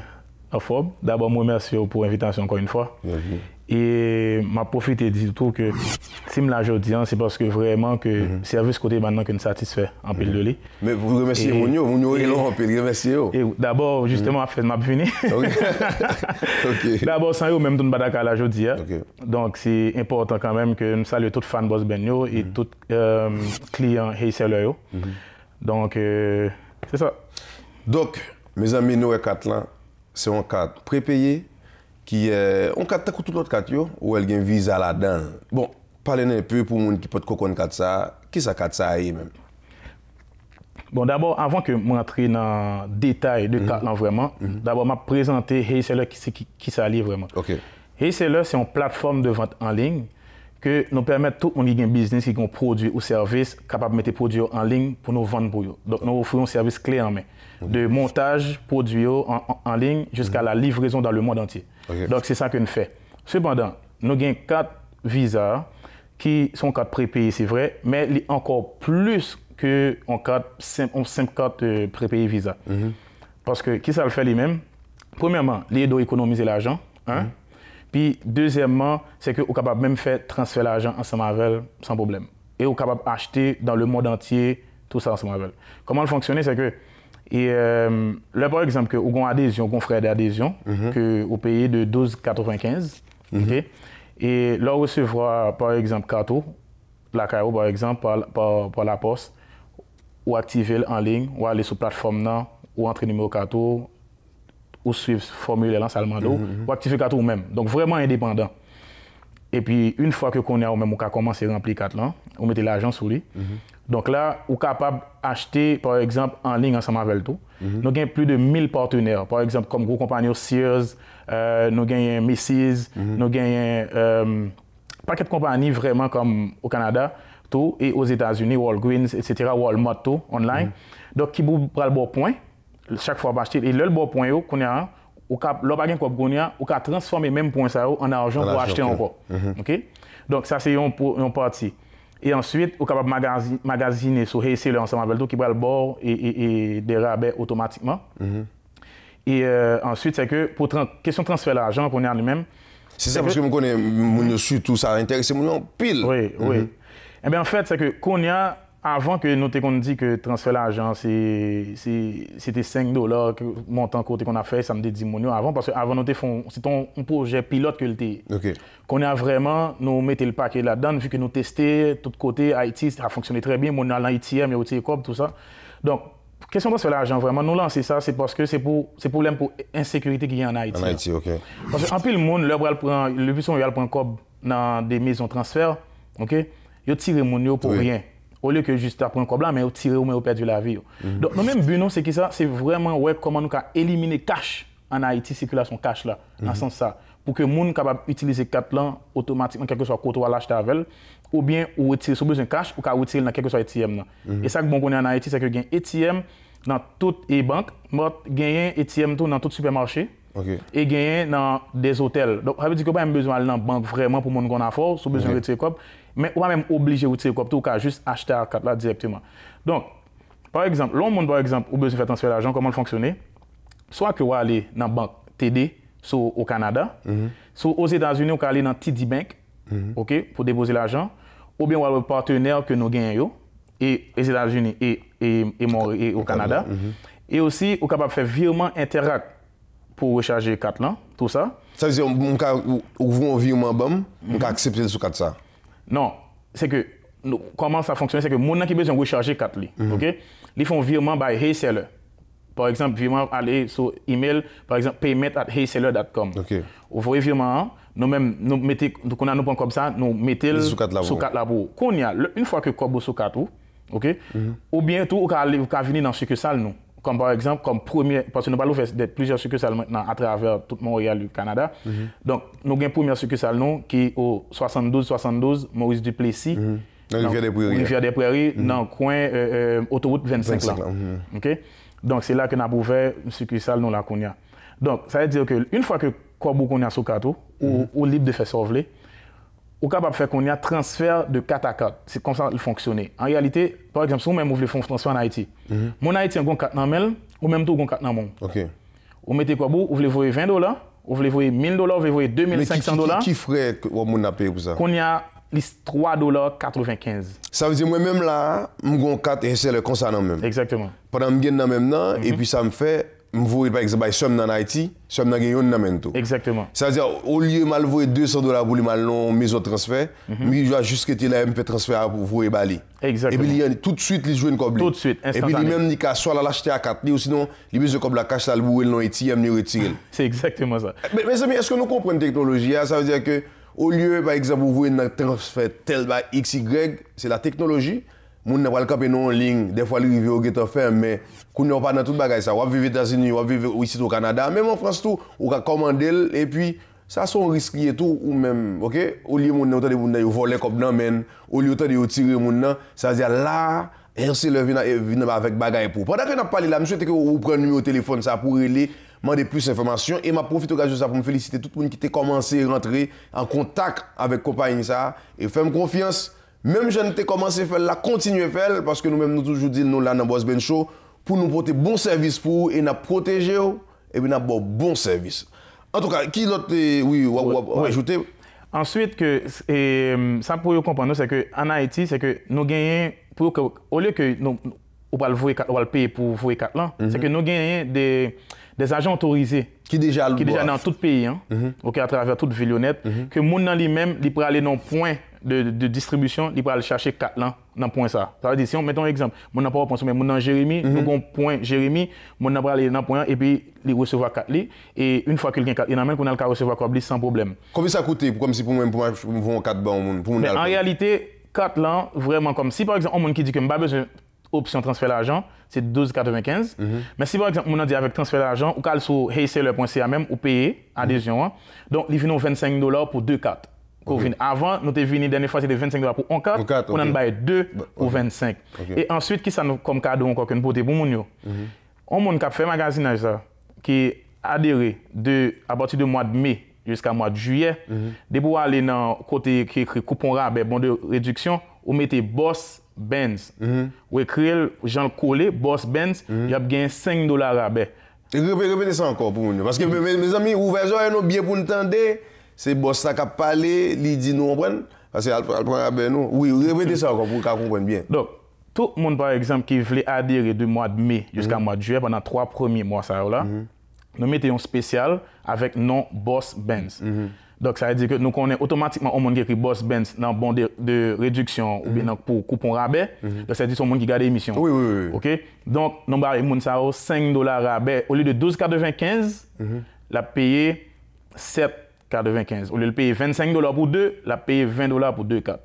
en forme. D'abord, moi, merci pour l'invitation encore une fois. Bienvenue. Et m'a profité de tout que si me la jodi, c'est parce que vraiment que service côté maintenant que nous satisfait en pile de lit. Mais vous remerciez Mounio et l'on en pile, remerciez. Et d'abord justement fait m'a fini. D'abord sans eux même tout badaka la jodi. Donc c'est important quand même que nous saluons tous fans Boss Ben yo et tous clients Haïtiens yo. Donc c'est ça. Donc mes amis nous et quatre là, c'est un cadre prépayé qui est on cadre tout l'autre cadre yo où elle gagne visa là-dedans. Bon, parlez un peu pour monde qui peut comprendre cadre ça, qui ça cadre ça est même. Bon, d'abord, avant que je rentre dans le détail de cadre vraiment, d'abord, je vais présenter Heyseller qui s'allie vraiment. Heyseller, c'est une plateforme de vente en ligne que nous permet tout le monde qui a un business, qui a un produit ou service, capable de mettre des produits en ligne pour nous vendre pour eux. Donc, nous offrons un service clé en main, de montage produits en ligne jusqu'à la livraison dans le monde entier. Donc, c'est ça que nous faisons. Cependant, nous avons 4 visas qui sont 4 prépayés, c'est vrai, mais encore plus que en 5 cartes prépayées visa. Parce que qui ça le fait lui-même? Premièrement, il doit économiser l'argent. Puis deuxièmement, c'est que vous êtes capable même faire transférer l'argent ensemble avec elle sans problème. Et vous êtes capable d'acheter dans le monde entier tout ça ensemble avec elle. Comment le fonctionner, c'est que là par exemple que vous avez une adhésion, un frais d'adhésion que vous payez de 12,95. Et là vous recevra par exemple carton, la CAO par exemple par la poste, ou activer en ligne, ou aller sur la plateforme là, ou entrer numéro carton, ou suivre le formulaire là seulement ou activer carton même. Donc vraiment indépendant. Et puis une fois que qu'on est même on commencer à remplir carte là, on met l'argent sur lui. Donc là, on est capable d'acheter par exemple en ligne ensemble avec tout. Nous avons plus de 1000 partenaires, par exemple comme gros compagnies Sears, nous avons Macy's, nous avons paquet de compagnies vraiment comme au Canada. tout, et aux États-Unis, Walgreens, etc., Walmart, tout, online. Donc, qui vous prend le bon point, chaque fois acheter. Et le bon point, qu'on a, ou ka transformer même point ça en argent pour acheter encore. OK? Donc, ça, c'est une partie. Et ensuite, vous êtes capable de magasiner sur Hayseller ensemble avec tout qui prend le bord et des rabais automatiquement. Et ensuite, c'est que pour question de transfert d'argent qu'on a lui-même. C'est ça, parce que je connais surtout ça intéresse mon pile. Oui, oui. Eh bien, en fait, c'est que qu'on y a, avant que nous t'ayons dit que transfert d'argent, c'était $5 que montant côté qu'on a fait, ça me dit 10 millions avant, parce qu'avant nous t'ayons c'est un projet pilote que l'était. Qu'on a vraiment, nous mettons le paquet là-dedans, vu que nous testons, tout côté, Haïti, ça a fonctionné très bien, mon a l'ITM, il y a tout ça. Donc, question de transfert d'argent, vraiment, nous lancer ça, c'est parce que c'est problème pour insécurité qu'il y a en Haïti. En Haïti, OK. Parce qu'en plus, le monde, le plus souvent, il prend cob dans des maisons de transfert, OK? Il tire mon yo pour rien. Au lieu que juste prendre cob là, mais il tire ou mais il perdu la vie. Donc, nous même but, c'est que ça, c'est vraiment ouais, comment nous éliminer cash en Haïti, circulation cash là, dans ce sens ça. Pour que les gens capable d'utiliser carte là automatiquement, quel que soit côté ou à l'acheter avec, ou bien ou retirer sur besoin cash ou retirer dans quel que soit ATM. Et ça que bon qu'on est en Haïti, c'est que gagne ATM dans toutes les banques, gagne ATM dans tout supermarché. Et gagner dans des hôtels. Donc, ça veut dire que vous n'avez pas besoin d'aller dans la banque vraiment pour mon qu'on a fort, si vous avez besoin de retirer cop, mais vous n'avez pas même obligé de retirer cop, tout cas juste acheter la carte là directement. Donc, par exemple, l'on par exemple, vous avez besoin de faire transfert d'argent, comment fonctionner? Soit que vous allez dans la banque TD au Canada, soit aux États-Unis, vous allez dans TD Bank, OK, pour déposer l'argent, ou bien vous avez un partenaire que nous gagnons, et les États-Unis et au Canada, et aussi vous êtes capable de faire virement Interact pour recharger les cartes là, tout ça. Ça veut dire qu'on ouvre un virement BAM, on peut accepter le sous-carte ça? Non, c'est que comment ça fonctionne, c'est que les gens qui ont besoin de recharger les cartes, OK? Ils font virement by Hayseller. Par exemple, virement aller sur email, par exemple, payment@hayseller.com. Vous voyez virement, nous-mêmes, nous mettons comme ça, nous mettons sous carte là pour. Une fois que vous sous carte, OK? Ou bien tout, vous pouvez venir dans ce que ça nous. Comme par exemple, comme premier, parce que nous allons faire plusieurs succursales maintenant à travers tout Montréal du Canada. Donc, nous avons une première succursale qui est au 72 Maurice Duplessis, Rivière des Prairies, dans le coin autoroute 25 là. OK? Donc, c'est là que nous avons ouvert une succursale nous là qu'on y a. Donc, ça veut dire qu'une fois que qu'on a sous carte ou libre de faire sauver, ou capable de faire qu'on y a transfert de carte à carte. C'est comme ça qu'il fonctionne. En réalité, par exemple, si vous même voulez faire un transfert en Haïti, mon Haïti a un carte dans mail, ou même tout un carte dans mon. Vous mettez quoi vous voulez voyer $20, vous voulez voyer $1000, vous voulez voyer $2500. Qui ferait que vous avez payé pour ça? Qu'on y a $3,95. Ça veut dire moi-même là, je suis en carte et c'est le concernant même. Exactement. Pendant que je suis dans même temps, et puis ça me fait. Je vois par exemple, je suis en Haïti, je suis dans Gagnon. Exactement. C'est-à-dire, au lieu de m'envoyer $200 pour le maison de transfert, mais je vais juste quitter là, je peux transférer pour vous et Bali. Exactement. Et puis, tout de suite, il joue une coble. Tout de suite, instantanément. Et puis, lui-même, il peut soit l'acheter à 4 ou sinon, il besoin de la cash, il boue le ATM, il retire. C'est exactement ça. Mais est-ce que nous comprenons la technologie? Ça veut dire que, au lieu, par exemple, vous voyez un transfert tel par XY, c'est la technologie. Moun n'a pas le camper non en ligne, des fois il arrive au ghetto ferme, mais qu'on n'a pas dans toute bagaille ça. On va vivre aux États-Unis, on va vivre ici au Canada, même en France tout, on va commander et puis ça sont risqué et tout ou même, OK? Au lieu moun n'a de voler comme dans men, au lieu de tirer moun nan, ça veut dire là, RC le vient avec bagaille pour. Pendant que n'a parlé là, je souhaite que vous preniez le numéro de téléphone ça pour aller demander plus d'informations et m'a profité de ça pour me féliciter tout le monde qui a commencé à rentrer en contact avec compagnie ça et faire confiance. Même je n'ai commencé à faire là, continuer à faire parce que nous-mêmes nous toujours dit nous là dans Boss Ben Show pour nous porter bon service pour et nous protéger et puis nous bon service. En tout cas, qui l'autre ou ajouter ensuite que ça pour comprendre c'est que en Haïti c'est que nous gagnons pour que au lieu que nous on va le payer pour voir carte là, c'est que nous gagnons des agents autorisés qui déjà dans tout le pays OK à travers toute Villonnette que moun nan lui-même il peut aller dans point de distribution, il peut aller chercher 4 là dans point ça. Ça veut dire si on mettons un exemple, mon n'a pas pensé mais mon dans Jérémy, nous avons point Jérémy, mon n'a pas aller dans point et puis il recevoir 4 li et une fois que quelqu'un 4 il même qu'on a le cas recevoir comme sans problème. Combien ça coûte comme si pour moi pour 4 bon pour en réalité 4 là vraiment comme si par exemple on qui dit que m'pas besoin option transfert d'argent, c'est $12,95. Mais si par exemple, on a dit avec transfert d'argent, ou sur hayseller.ca même, ou payer adhésion. Donc, il vient $25 pour 2 cartes. Avant, nous étions venus, la dernière fois, c'était $25 pour un 4. On en a 2 pour 25. Et ensuite, qui ça nous comme cadeau encore qu'une beauté pour nous? On monde qui a fait magasinage ça, qui adhéré à partir du mois de mai jusqu'à mois de juillet, de pour aller dans le côté qui écrit coupon rabais, bon de réduction, vous mettez Boss Benz. Vous écrivez Jean Collé, Boss Benz, il y a bien $5 rabais. Répétez ça encore pour nous. Parce que mes amis, ouverts nous bien pour nous entendre, c'est Boss qui a parlé, il dit nous comprendre. Parce que Alpha rabais nous. Oui, répétez ça encore pour qu'on comprenne bien. Donc, tout le monde, par exemple, qui voulait adhérer du mois de mai jusqu'à mois de juillet, pendant 3 premiers mois, ça là, nous mettons un spécial avec nom Boss Benz. Donc, ça veut dire que nous connaissons automatiquement un monde qui écrit Boss Benz dans le bon de réduction ou bien pour coupon rabais. Donc, ça veut dire que c'est un monde qui garde l'émission. Oui. OK? Donc, nous avons $5 rabais. Au lieu de 12,95, la payer 7,95. Au lieu de payer $25 pour 2, la payer $20 pour 2 4.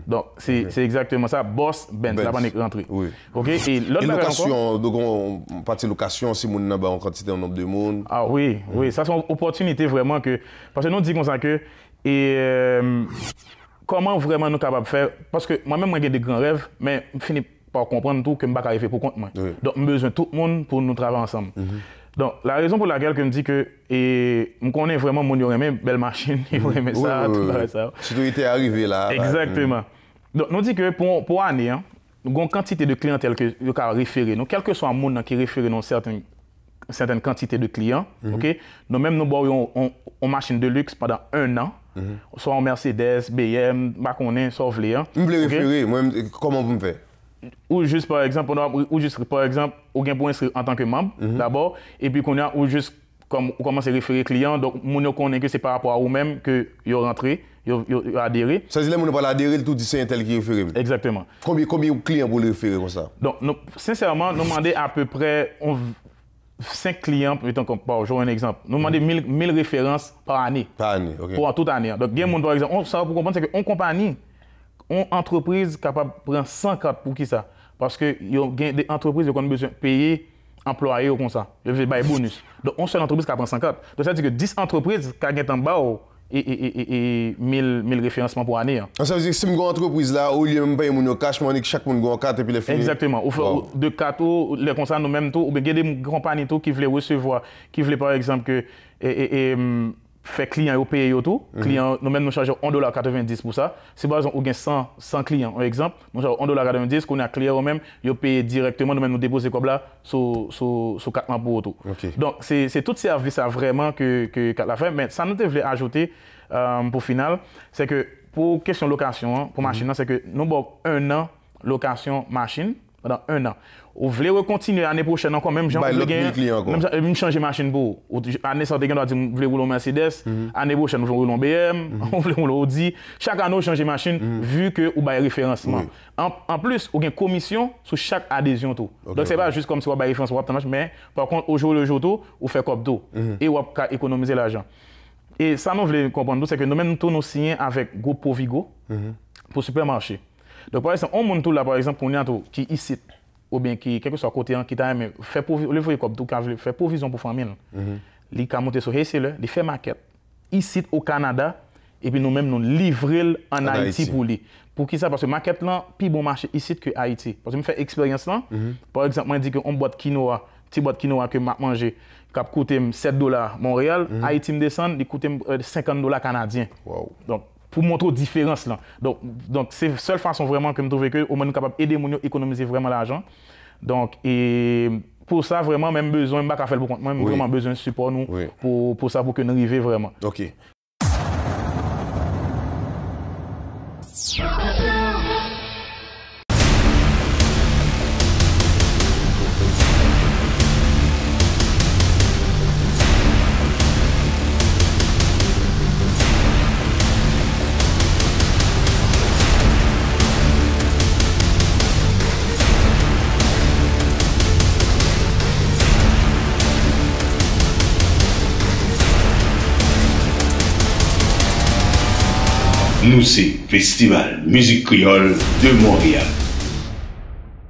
Donc, c'est exactement ça. Boss Benz, la banque rentrée. Oui. OK? Et l'autre location, donc on partit location, si on a en quantité, en nombre de monde. Ah oui, ça c'est une opportunité vraiment que. Parce que nous disons comme ça que. Comment vraiment nous sommes capables de faire. Parce que moi-même, j'ai des grands rêves, mais je finis par comprendre tout que je ne peux pas arriver pour compte moi. Donc, j'ai besoin de tout le monde pour nous travailler ensemble. Donc, la raison pour laquelle je me dis que je connais vraiment mon aimé belle machine, il aimé ça, tout ça. Surtout, il était arrivé là. Exactement. Donc, nous dit que pour l'année, nous avons une quantité de clientèle que nous avons référé. Quel que soit le monde qui réfère dans certaines quantités de clients, ok? Nous-mêmes, nous avons une machine de luxe pendant 1 an. Soit en Mercedes, BM, soit en Vléan. Vous voulez référer, comment vous me faites? Ou juste par exemple, ou bien pour inscrire en tant que membre d'abord, et puis qu'on a ou juste comme on commence à référer client, donc on connaît que c'est par rapport à vous-même que vous rentrez, vous adhéré. Ça veut dire que vous n'avez pas adhéré, tout dit c'est un tel qui référé. Exactement. Combien de clients vous référez comme ça? Donc, sincèrement, nous demandons à peu près 5 clients, mettons comme par jour un exemple. Nous demandons 1000 références par année. Par année, ok. Pour toute année. Donc, il y a par exemple, ça pour comprendre, c'est qu'une compagnie, une entreprise capable de prendre 100 cartes pour qui ça? Parce que il y a des entreprises qui ont besoin de payer employés comme ça. Ils veulent payer bonus. Donc, une seule entreprise qui prend 100 cartes. Donc, ça veut dire que 10 entreprises qui ont en bas et 1000 référencements pour année. Ça veut dire que si une entreprise là, au lieu de payer mon cash money, chaque monde a une carte et puis les filles. Exactement. Au fait, de cartes, les comme ça, nous-mêmes, ou bien il y a des compagnies qui veulent recevoir, qui veulent par exemple que. Fait client au payer tout. Client, nous-mêmes nous chargeons $1,90 pour ça. Si par exemple, on a 100 clients, par exemple, nous chargeons $1,90, qu'on a client au même, ils payent directement, nous-mêmes nous déposons comme là, sur 4 mois pour tout. Donc, c'est tout service à vraiment que la fait. Mais ça nous devait ajouter, pour final, c'est que pour question location, pour machine, c'est que nous avons 1 an location machine pendant 1 an. Vous voulez continuer l'année prochaine encore, même gens même changer machine pour l'année sortie, vous voulez rouler en Mercedes, l'année prochaine, vous voulez rouler en BM, vous voulez rouler en Audi. Chaque année, vous changez machine vu que vous avez référencement. En plus, vous avez une commission sur chaque adhésion. Donc, ce n'est pas juste comme si vous avez référencement, mais par contre, au jour le jour, vous faites comme tout et vous pouvez économiser l'argent. Et ça, nous voulons comprendre, c'est que nous-mêmes, nous signons avec Groupe Provigo pour supermarché. Donc, par exemple, on monte tout là, par exemple, on a tout qui ici, ou bien qui, quel que soit côté, qui t'a aimé, fait provision pour famille. Il a monté sur HCL, il fait maquette ici au Canada, et puis nous-mêmes, nous livrons en Haïti pour lui. Pour qui ça? Parce que maquette là, plus bon marché ici que Haïti. Parce que je fais expérience là. Par exemple, je dis qu'on boîte quinoa, petit boîte quinoa que je mange, qui a coûté $7 Montréal, Haïti me descend, il coûte $50 canadiens. Donc, pour montrer la différence là. Donc c'est la seule façon vraiment que je trouve que on est capable d'aider les gens à économiser vraiment l'argent. Donc, et pour ça, vraiment, même besoin, je ne peux pas faire beaucoup. Moi, vraiment besoin de support nous pour ça, pour que nous arrivions vraiment. OK. Nous, c'est Festival Musique Créole de Montréal.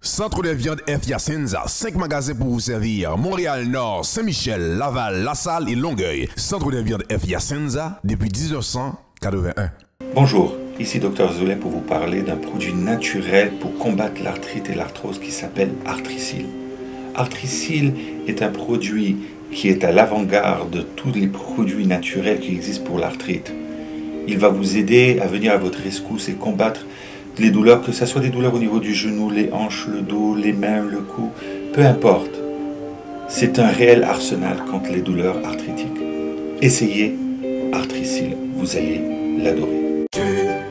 Centre de viande F. Yacenza, 5 magasins pour vous servir. Montréal Nord, Saint-Michel, Laval, La Salle et Longueuil. Centre de viande F. Yacenza depuis 1981. Bonjour, ici Dr Zolet pour vous parler d'un produit naturel pour combattre l'arthrite et l'arthrose qui s'appelle Arthrisil. Arthrisil est un produit qui est à l'avant-garde de tous les produits naturels qui existent pour l'arthrite. Il va vous aider à venir à votre rescousse et combattre les douleurs, que ce soit des douleurs au niveau du genou, les hanches, le dos, les mains, le cou, peu importe. C'est un réel arsenal contre les douleurs arthritiques. Essayez Arthrisil, vous allez l'adorer. Tu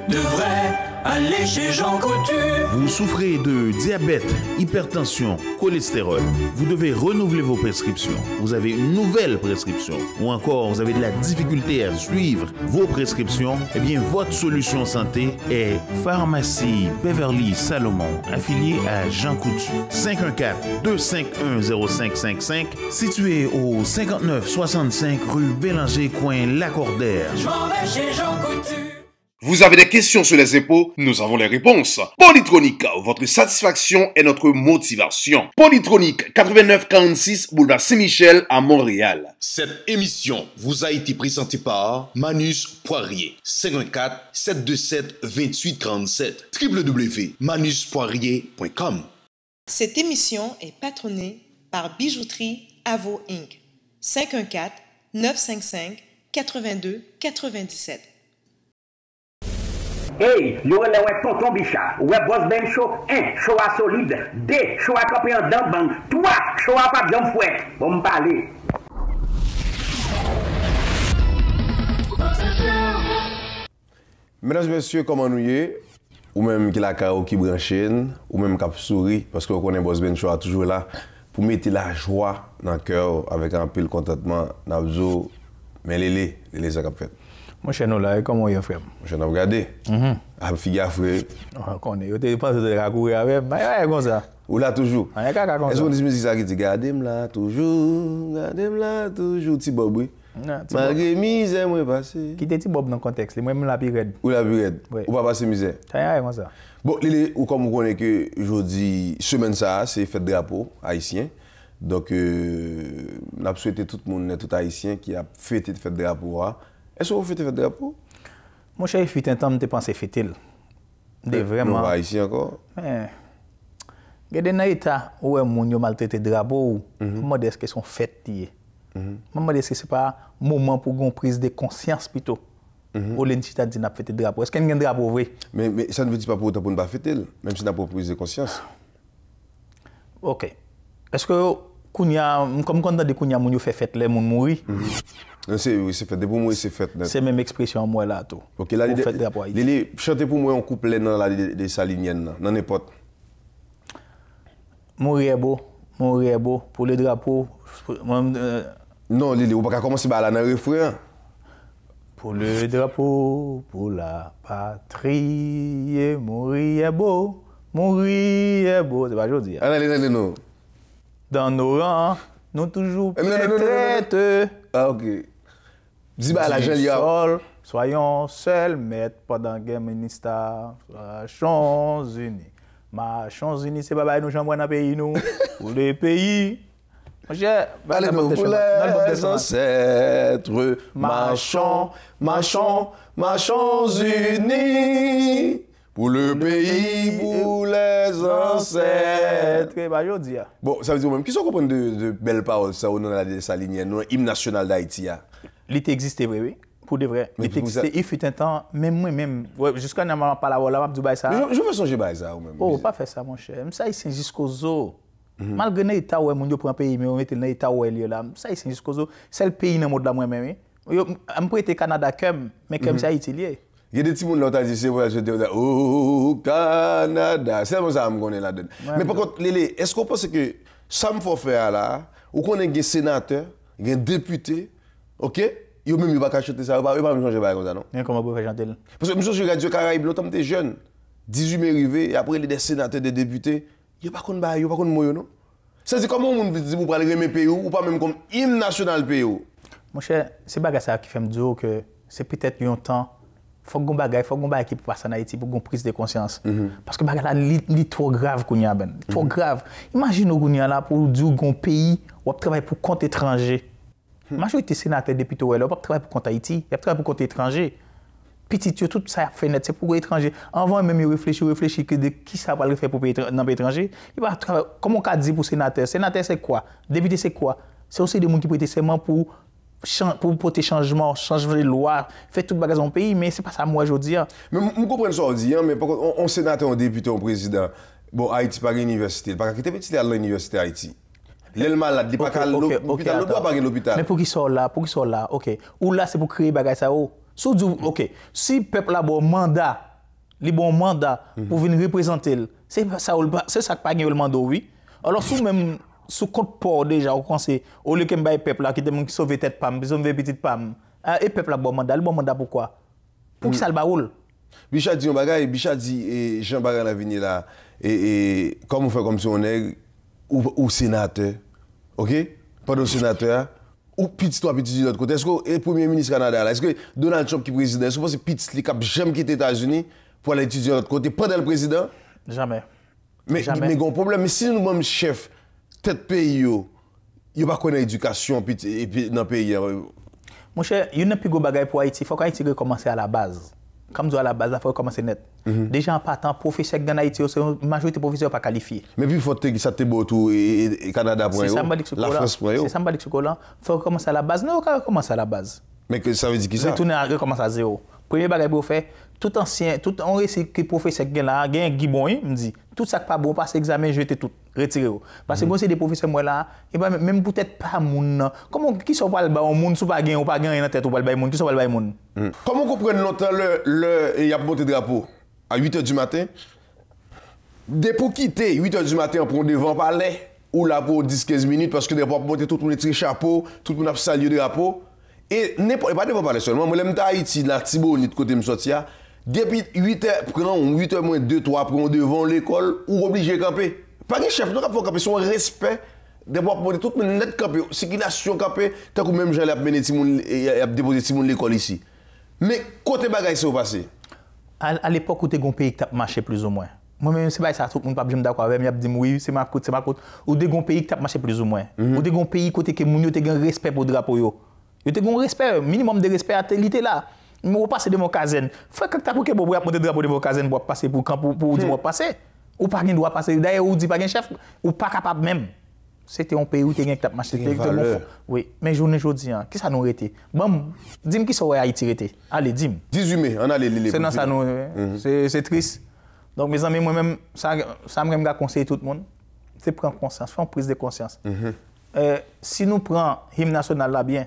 devrais aller chez Jean Coutu. Vous souffrez de diabète, hypertension, cholestérol. Vous devez renouveler vos prescriptions. Vous avez une nouvelle prescription. Ou encore, vous avez de la difficulté à suivre vos prescriptions. Eh bien, votre solution santé est Pharmacie Beverly Salomon, affiliée à Jean Coutu. 514-251-0555, situé au 5965 rue Bélanger, coin Lacordaire. Je m'en vais chez Jean Coutu. Vous avez des questions sur les impôts? Nous avons les réponses. Polytronic, votre satisfaction est notre motivation. Polytronic, 8946 boulevard Saint-Michel à Montréal. Cette émission vous a été présentée par Manus Poirier, 514-727-2847, www.manuspoirier.com. Cette émission est patronnée par Bijouterie Avo Inc. 514-955-8297. Hey, yo le ouais tonton Bicha, ouais boss Ben Show, 1, show à solide, 2, show à campé en dedans bang, 3, show à pas bien fouet. Bon me parler. Mesdames et messieurs, comment nous y est? Ou même qui la cao qui branchine, ou même qui sourit, parce que vous connaissez Boss Ben Show toujours là, pour mettre la joie dans le cœur avec un peu de contentement, n'abzo, mais les ça qu'a fait. Mon cher, nous là, comment vous frère? Mon cher, nous regardez. Ah, fille, frère. On connaît. Vous pensez de la courir avec, mais comme ça. Ou là toujours. Est-ce qu'on dit musique ça qui dit gardez-moi là toujours, petit Bob, oui. Malgré misère, moi passé. Qui était petit Bob dans le contexte, moi-même la pirate. Ou la pirate. Ou pas passer misère. C'est comme ça. Bon, ou comme vous connaissez que aujourd'hui, semaine ça, c'est fête drapeau haïtien. Donc, on a souhaité tout le monde, tout haïtien qui a fêté fête drapeau. Est-ce que vous fêtez fête drapeau? Mon cher, il fut un temps de penser fêter. Vraiment. Non, pas ici encore. Il y a des états où les gens ont maltraité le drapeau. Je me demande est-ce que sont fêtes. Je me demande est-ce que ce n'est pas un moment pour une prise de conscience plutôt. Au lieu de dire qu'on a fêté le drapeau. Est-ce qu'il y a un drapeau vrai? Mais ça ne veut dire pas pour autant pour ne pas fêter, même si on n'a pas prise de conscience. Ok. Est-ce que, comme quand on dit qu'on a fait fête, les gens mourent? Oui, c'est fait. Pour moi, c'est fait. C'est même expression moi là tout. Ok, là, chantez pour moi un couplet dans la de Salinienne, dans n'importe. Mourir beau pour le drapeau. Non, Lili, on va pas commencer par là dans le refrain. Pour le drapeau, pour la patrie, mourir beau, c'est pas joli. Allez, non. Dans nos rangs, nous toujours prêtes. Ah, ok. Dis bah la jeune soyons seuls, maîtres pendant la guerre ministère, Marchons-Unis, c'est pas nous chambres dans le pays, nous. Pour les pays. Allez, nous, pour les ancêtres, marchons unis. Pour le pays, pour les ancêtres. Bon, ça veut dire même, qui sont comprendre de belles paroles, ça, au nom de sa ligne, non, hymne national d'Haïti. L'été existait, oui. Pour de vrai. L'été existait, il fut un temps, même moi-même, jusqu'à ne pas la voir là, je vais ça. Je veux songer à ça, ou même. Oh, pas faire ça, mon cher. Ça, il s'est jusqu'aux os. Malgré l'état où on prend un pays, mais on met l'état où il est là. Ça, il s'est jusqu'aux os. C'est le pays dans le monde là, moi-même. Je peux être Canada comme, mais comme ça, Haïti lié. Il y a des petits gens qui ont dit, c'est pour oh, Canada. C'est comme ça que je connais là-dedans. Mais par contre, Lélé, est-ce qu'on pense que ça me faut faire là, ou qu'on ait des sénateurs, des députés, ok? Ils ne peuvent pas chanter ça, ils ne peuvent pas changer comme ça, non? Comment vous pouvez chanter? Parce que je Radio Caraïbes, l'automne, t'es jeune, 18 mai arrivé, et après, il y a des sénateurs, des députés, ils ne peuvent pas contre moi, non? C'est comment on dit pour parler de mes pays, ou pas même comme hymne national pays? Mon cher, c'est pas ça qui fait me dire que c'est peut-être un temps. Il faut qu'on bagaille qui passe en Haïti pour une prise de conscience. Parce que bagaille là, trop grave qu'on y a ben. Trop grave. Imagine qu'on y a là pour dire qu'on pays, on travaille pour compte étranger. Majorité sénateur député, on pas travailler pour compte Haïti, on travaille pour compte étranger. petit, tout ça fait net, c'est pour l'étranger. Avant même, il réfléchit que de qui ça va le faire pour dans l'étranger. Comment on a dit pour sénateur? Sénateur, c'est quoi? Député, c'est quoi? C'est aussi des gens qui prêtent serment pour porter changement, changer les lois, faire tout le bagage dans le pays, mais c'est pas ça moi je dis. Mais je comprends ce qu'on dit, mais par contre, on sénateur, on député, on président, bon, Haïti pas l'université, pas quitter petit à l'université Haïti. L'elle malade, il pas qu'à l'hôpital, doit pas l'hôpital. Mais pour qu'il soit là, OK. Ou là c'est pour créer bagage ça OK. Si peuple a bon mandat, pour venir représenter, c'est ça que pas le mandat oui. Alors sous même sous compte port déjà au conseil au lieu que me peuple là qui demande qui sauver tête pam besoin de petite pam et peuple là bon mandat pourquoi pour qui ça le baoul Bichat dit un bagage Bichat dit et Jean Barre la venir là et comme on fait comme si on est ou sénateur OK pas de sénateur ou petit de l'autre côté est-ce que le premier ministre Canada là est-ce que Donald Trump qui président est-ce que c'est petit li cap jamais quitter les États-Unis pour aller étudier de l'autre côté pendant le président jamais mais gon problème mais si nous même chef tête pays yo pas connaît éducation et puis dans pays. Mon cher, il y a un plus gros bagage pour Haïti, il faut qu'Haïti recommence à la base. Comme à la base, il faut commencer net. Déjà en partant professeur dans Haïti, c'est une majorité de professeurs pas qualifiés. Mais puis il faut que ça te beau tout et Canada pour la France pour c'est ça me il faut commencer à la base. Non, on commence à la base. Mais que ça veut dire qui ça? Retourner à recommencer à zéro. Premier bagage pour faire tout ancien, tout on réussit que professeur gain là, gain Guibon, me dit tout ça pas bon passer examen, jeter tout, retirer. Parce que moi c'est des professeurs moi là, et même peut-être pas moun. Comment qui sont pas le ba moun sous pas gain ou pas gain dans tête ou pas le ba moun, qui sont pas le ba moun. Comment comprendre longtemps il y a monté drapeau à 8h du matin. Dès pour quitter 8h du matin on prend devant palais ou là pour 10-15 minutes parce que des fois monter tout le monde tiré chapeau, tout le monde a salué drapeau. Et pas devant parler seulement, moi j'aime Haïti, la Tibonite de côté me sortir. Depuis 8h, prend 8h moins 2-3 prend devant l'école ou obligé de camper. Pas de chef, donc il faut camper, son respect. D'abord pour tout le monde net camper, circulation camper, tant que même j'allais mener Timon et déposer Timon l'école ici. Mais côté bagaille c'est au passé. À l'époque où tu as un pays qui a marché plus ou moins. Moi-même, c'est pas ça, tout le monde pas d'accord avec moi, il dit oui, c'est ma côte. Ou des un pays qui a marché plus ou moins. Ou des un pays côté que moun yo te gen respect pour drapeau yo. Yo te gon respect, minimum de respect à l'ité là. Moi passer de mon caserne. Faut que tu pour que bobo monter drapeau de mon caserne pour passer pour dire passer. Ou pas gen droit passer d'ailleurs ou dit pas gen chef ou pas capable même. C'était un pays où tu as tap marché directement. Oui, mais journée jodi qui ça nous été. Bon, dis-moi qui ça Haïti été. Allez, dis-moi. 18 mai, on allait les. C'est dans ça nous c'est triste. Donc mes amis moi-même ça me conseiller tout le monde. C'est prendre conscience, faire une prise de conscience. Si nous prenons l'hymne national là bien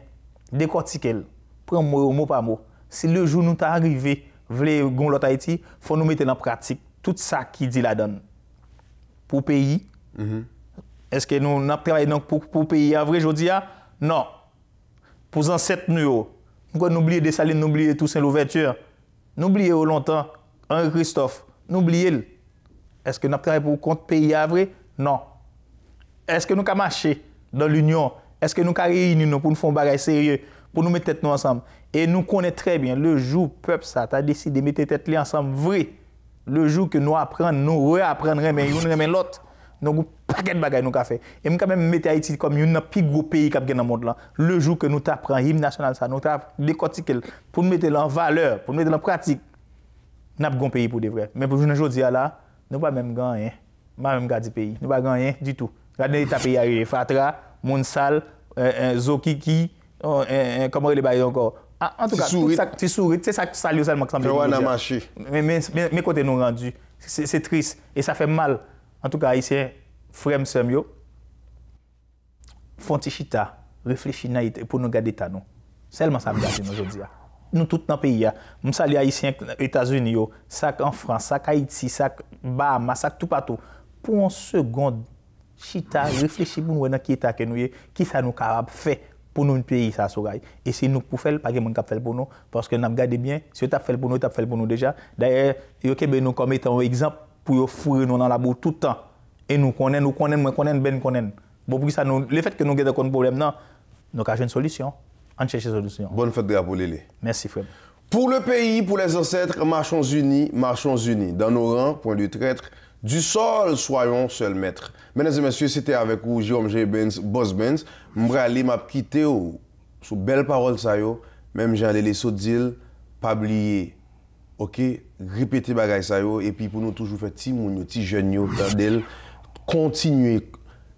décortiquer, prends mot par mot. Si le jour nous est arrivé, voulez gon l'autre Haïti, faut nous mettre en pratique tout ça qui dit la donne. Pour pays. Est-ce que nous travaillons donc pour pays à vrai aujourd'hui? Non. Pour ancêtres nous, n'oubliez des salines, n'oubliez tout l'ouverture. N'oubliez longtemps Henri Christophe, n'oubliez. Est-ce que nous travaillons pour compte pays à vrai? Non. Est-ce que nous avons marché dans l'union? Est-ce que nous avons réuni pour nous faire un bagage sérieux, pour nous mettre tête nous ensemble? Et nous connaissons très bien le jour où le peuple a décidé de mettre tête ensemble vrai. Le jour que nous apprenons, nous réapprendrons, mais nous remet l'autre. Nous paquet de bagages nous avons fait. Et nous quand même mettre Haïti comme un plus gros pays qui dans le monde là. Le jour que nous apprenons l'hymne national ça, nous avons décortiqué pour nous mettre en valeur, pour nous mettre en pratique. Nous avons un pays pour de vrai. Mais pour aujourd'hui là, nous pas même gagner. Pas même garder pays. Nous pas gagner du tout. Regardez l'état pays arrivé Fatra, Monsal, Zokiki, comment les bails encore. En tout cas, tout ça, c'est ça que ça seulement que ça me mais côté nous rendu, c'est triste et ça fait mal. En tout cas, haïtien, frère Semio, font chita, réfléchir pour nous garder ta nous. Seulement ça me garde aujourd'hui. Nous tous dans le pays, nous saluons haïtiens États-Unis, ça en France, ça Haïti, ça Bahamas, ça tout partout. Pour une seconde, chita, réfléchir pour nous dans qui état que nous qui ça nous capable faire pour nous pays ça sorail. Et si nous pour faire pas quelqu'un qui fait pour nous parce que nous regardez bien, si tu as fait pour nous, tu as fait pour nous déjà. D'ailleurs, yo que nous comme étant exemple pour fourrer nous dans la boue tout le temps. Et nous connaissons, Bon, pour ça, le fait que nous avons un problème, non, nous avons une solution. On cherche une solution. Bonne fête de pour Lélé. Merci, frère. Pour le pays, pour les ancêtres, marchons unis. Dans nos rangs, point de traître. Du sol, soyons seuls maîtres. Mesdames et messieurs, c'était avec vous, Jérôme J. Benz, Boss Benz. M'brali m'a quitté sous belle parole ça yo. Même Jean Lélé Sodil, pas oublier. OK, répéter bagay ça yo, et puis pour nous toujours faire petit moun yo, petit jeune yo, tandel, continuer,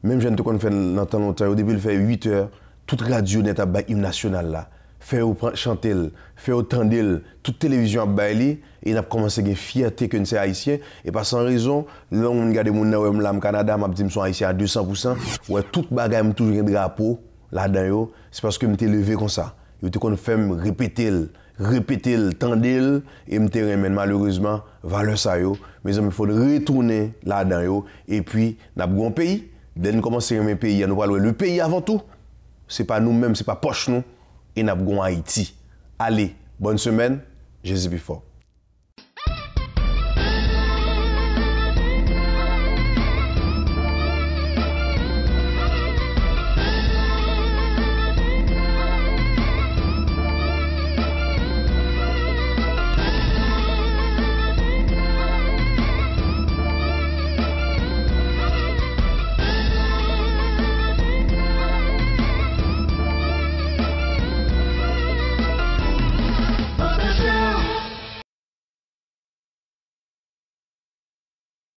même jeune qu'on fait dans temps longtemps, depuis le fait 8 heures, toute radio net à hymne national là, faire chanter, faire entendre, toute télévision à bailler, et on a commencé à avoir fierté que nous sommes haïtiens, et pas sans raison, là on regarde mon nom là au Canada, m'a dit que nous sommes haïtiens à 200%, ouais, toute bagay m'a toujours un drapeau là-dedans, c'est parce que m'étais levé comme ça. Yo te kon fait répéter, tendre, et me remène malheureusement valeur ça yo. Mais il faut retourner là-dedans yo, et puis n'a un pays, dès nous commencer un pays, nous parlons le pays avant tout. C'est pas nous-mêmes, c'est pas poche nous, et n'a un Haïti. Allez, bonne semaine, Jésus plus fort.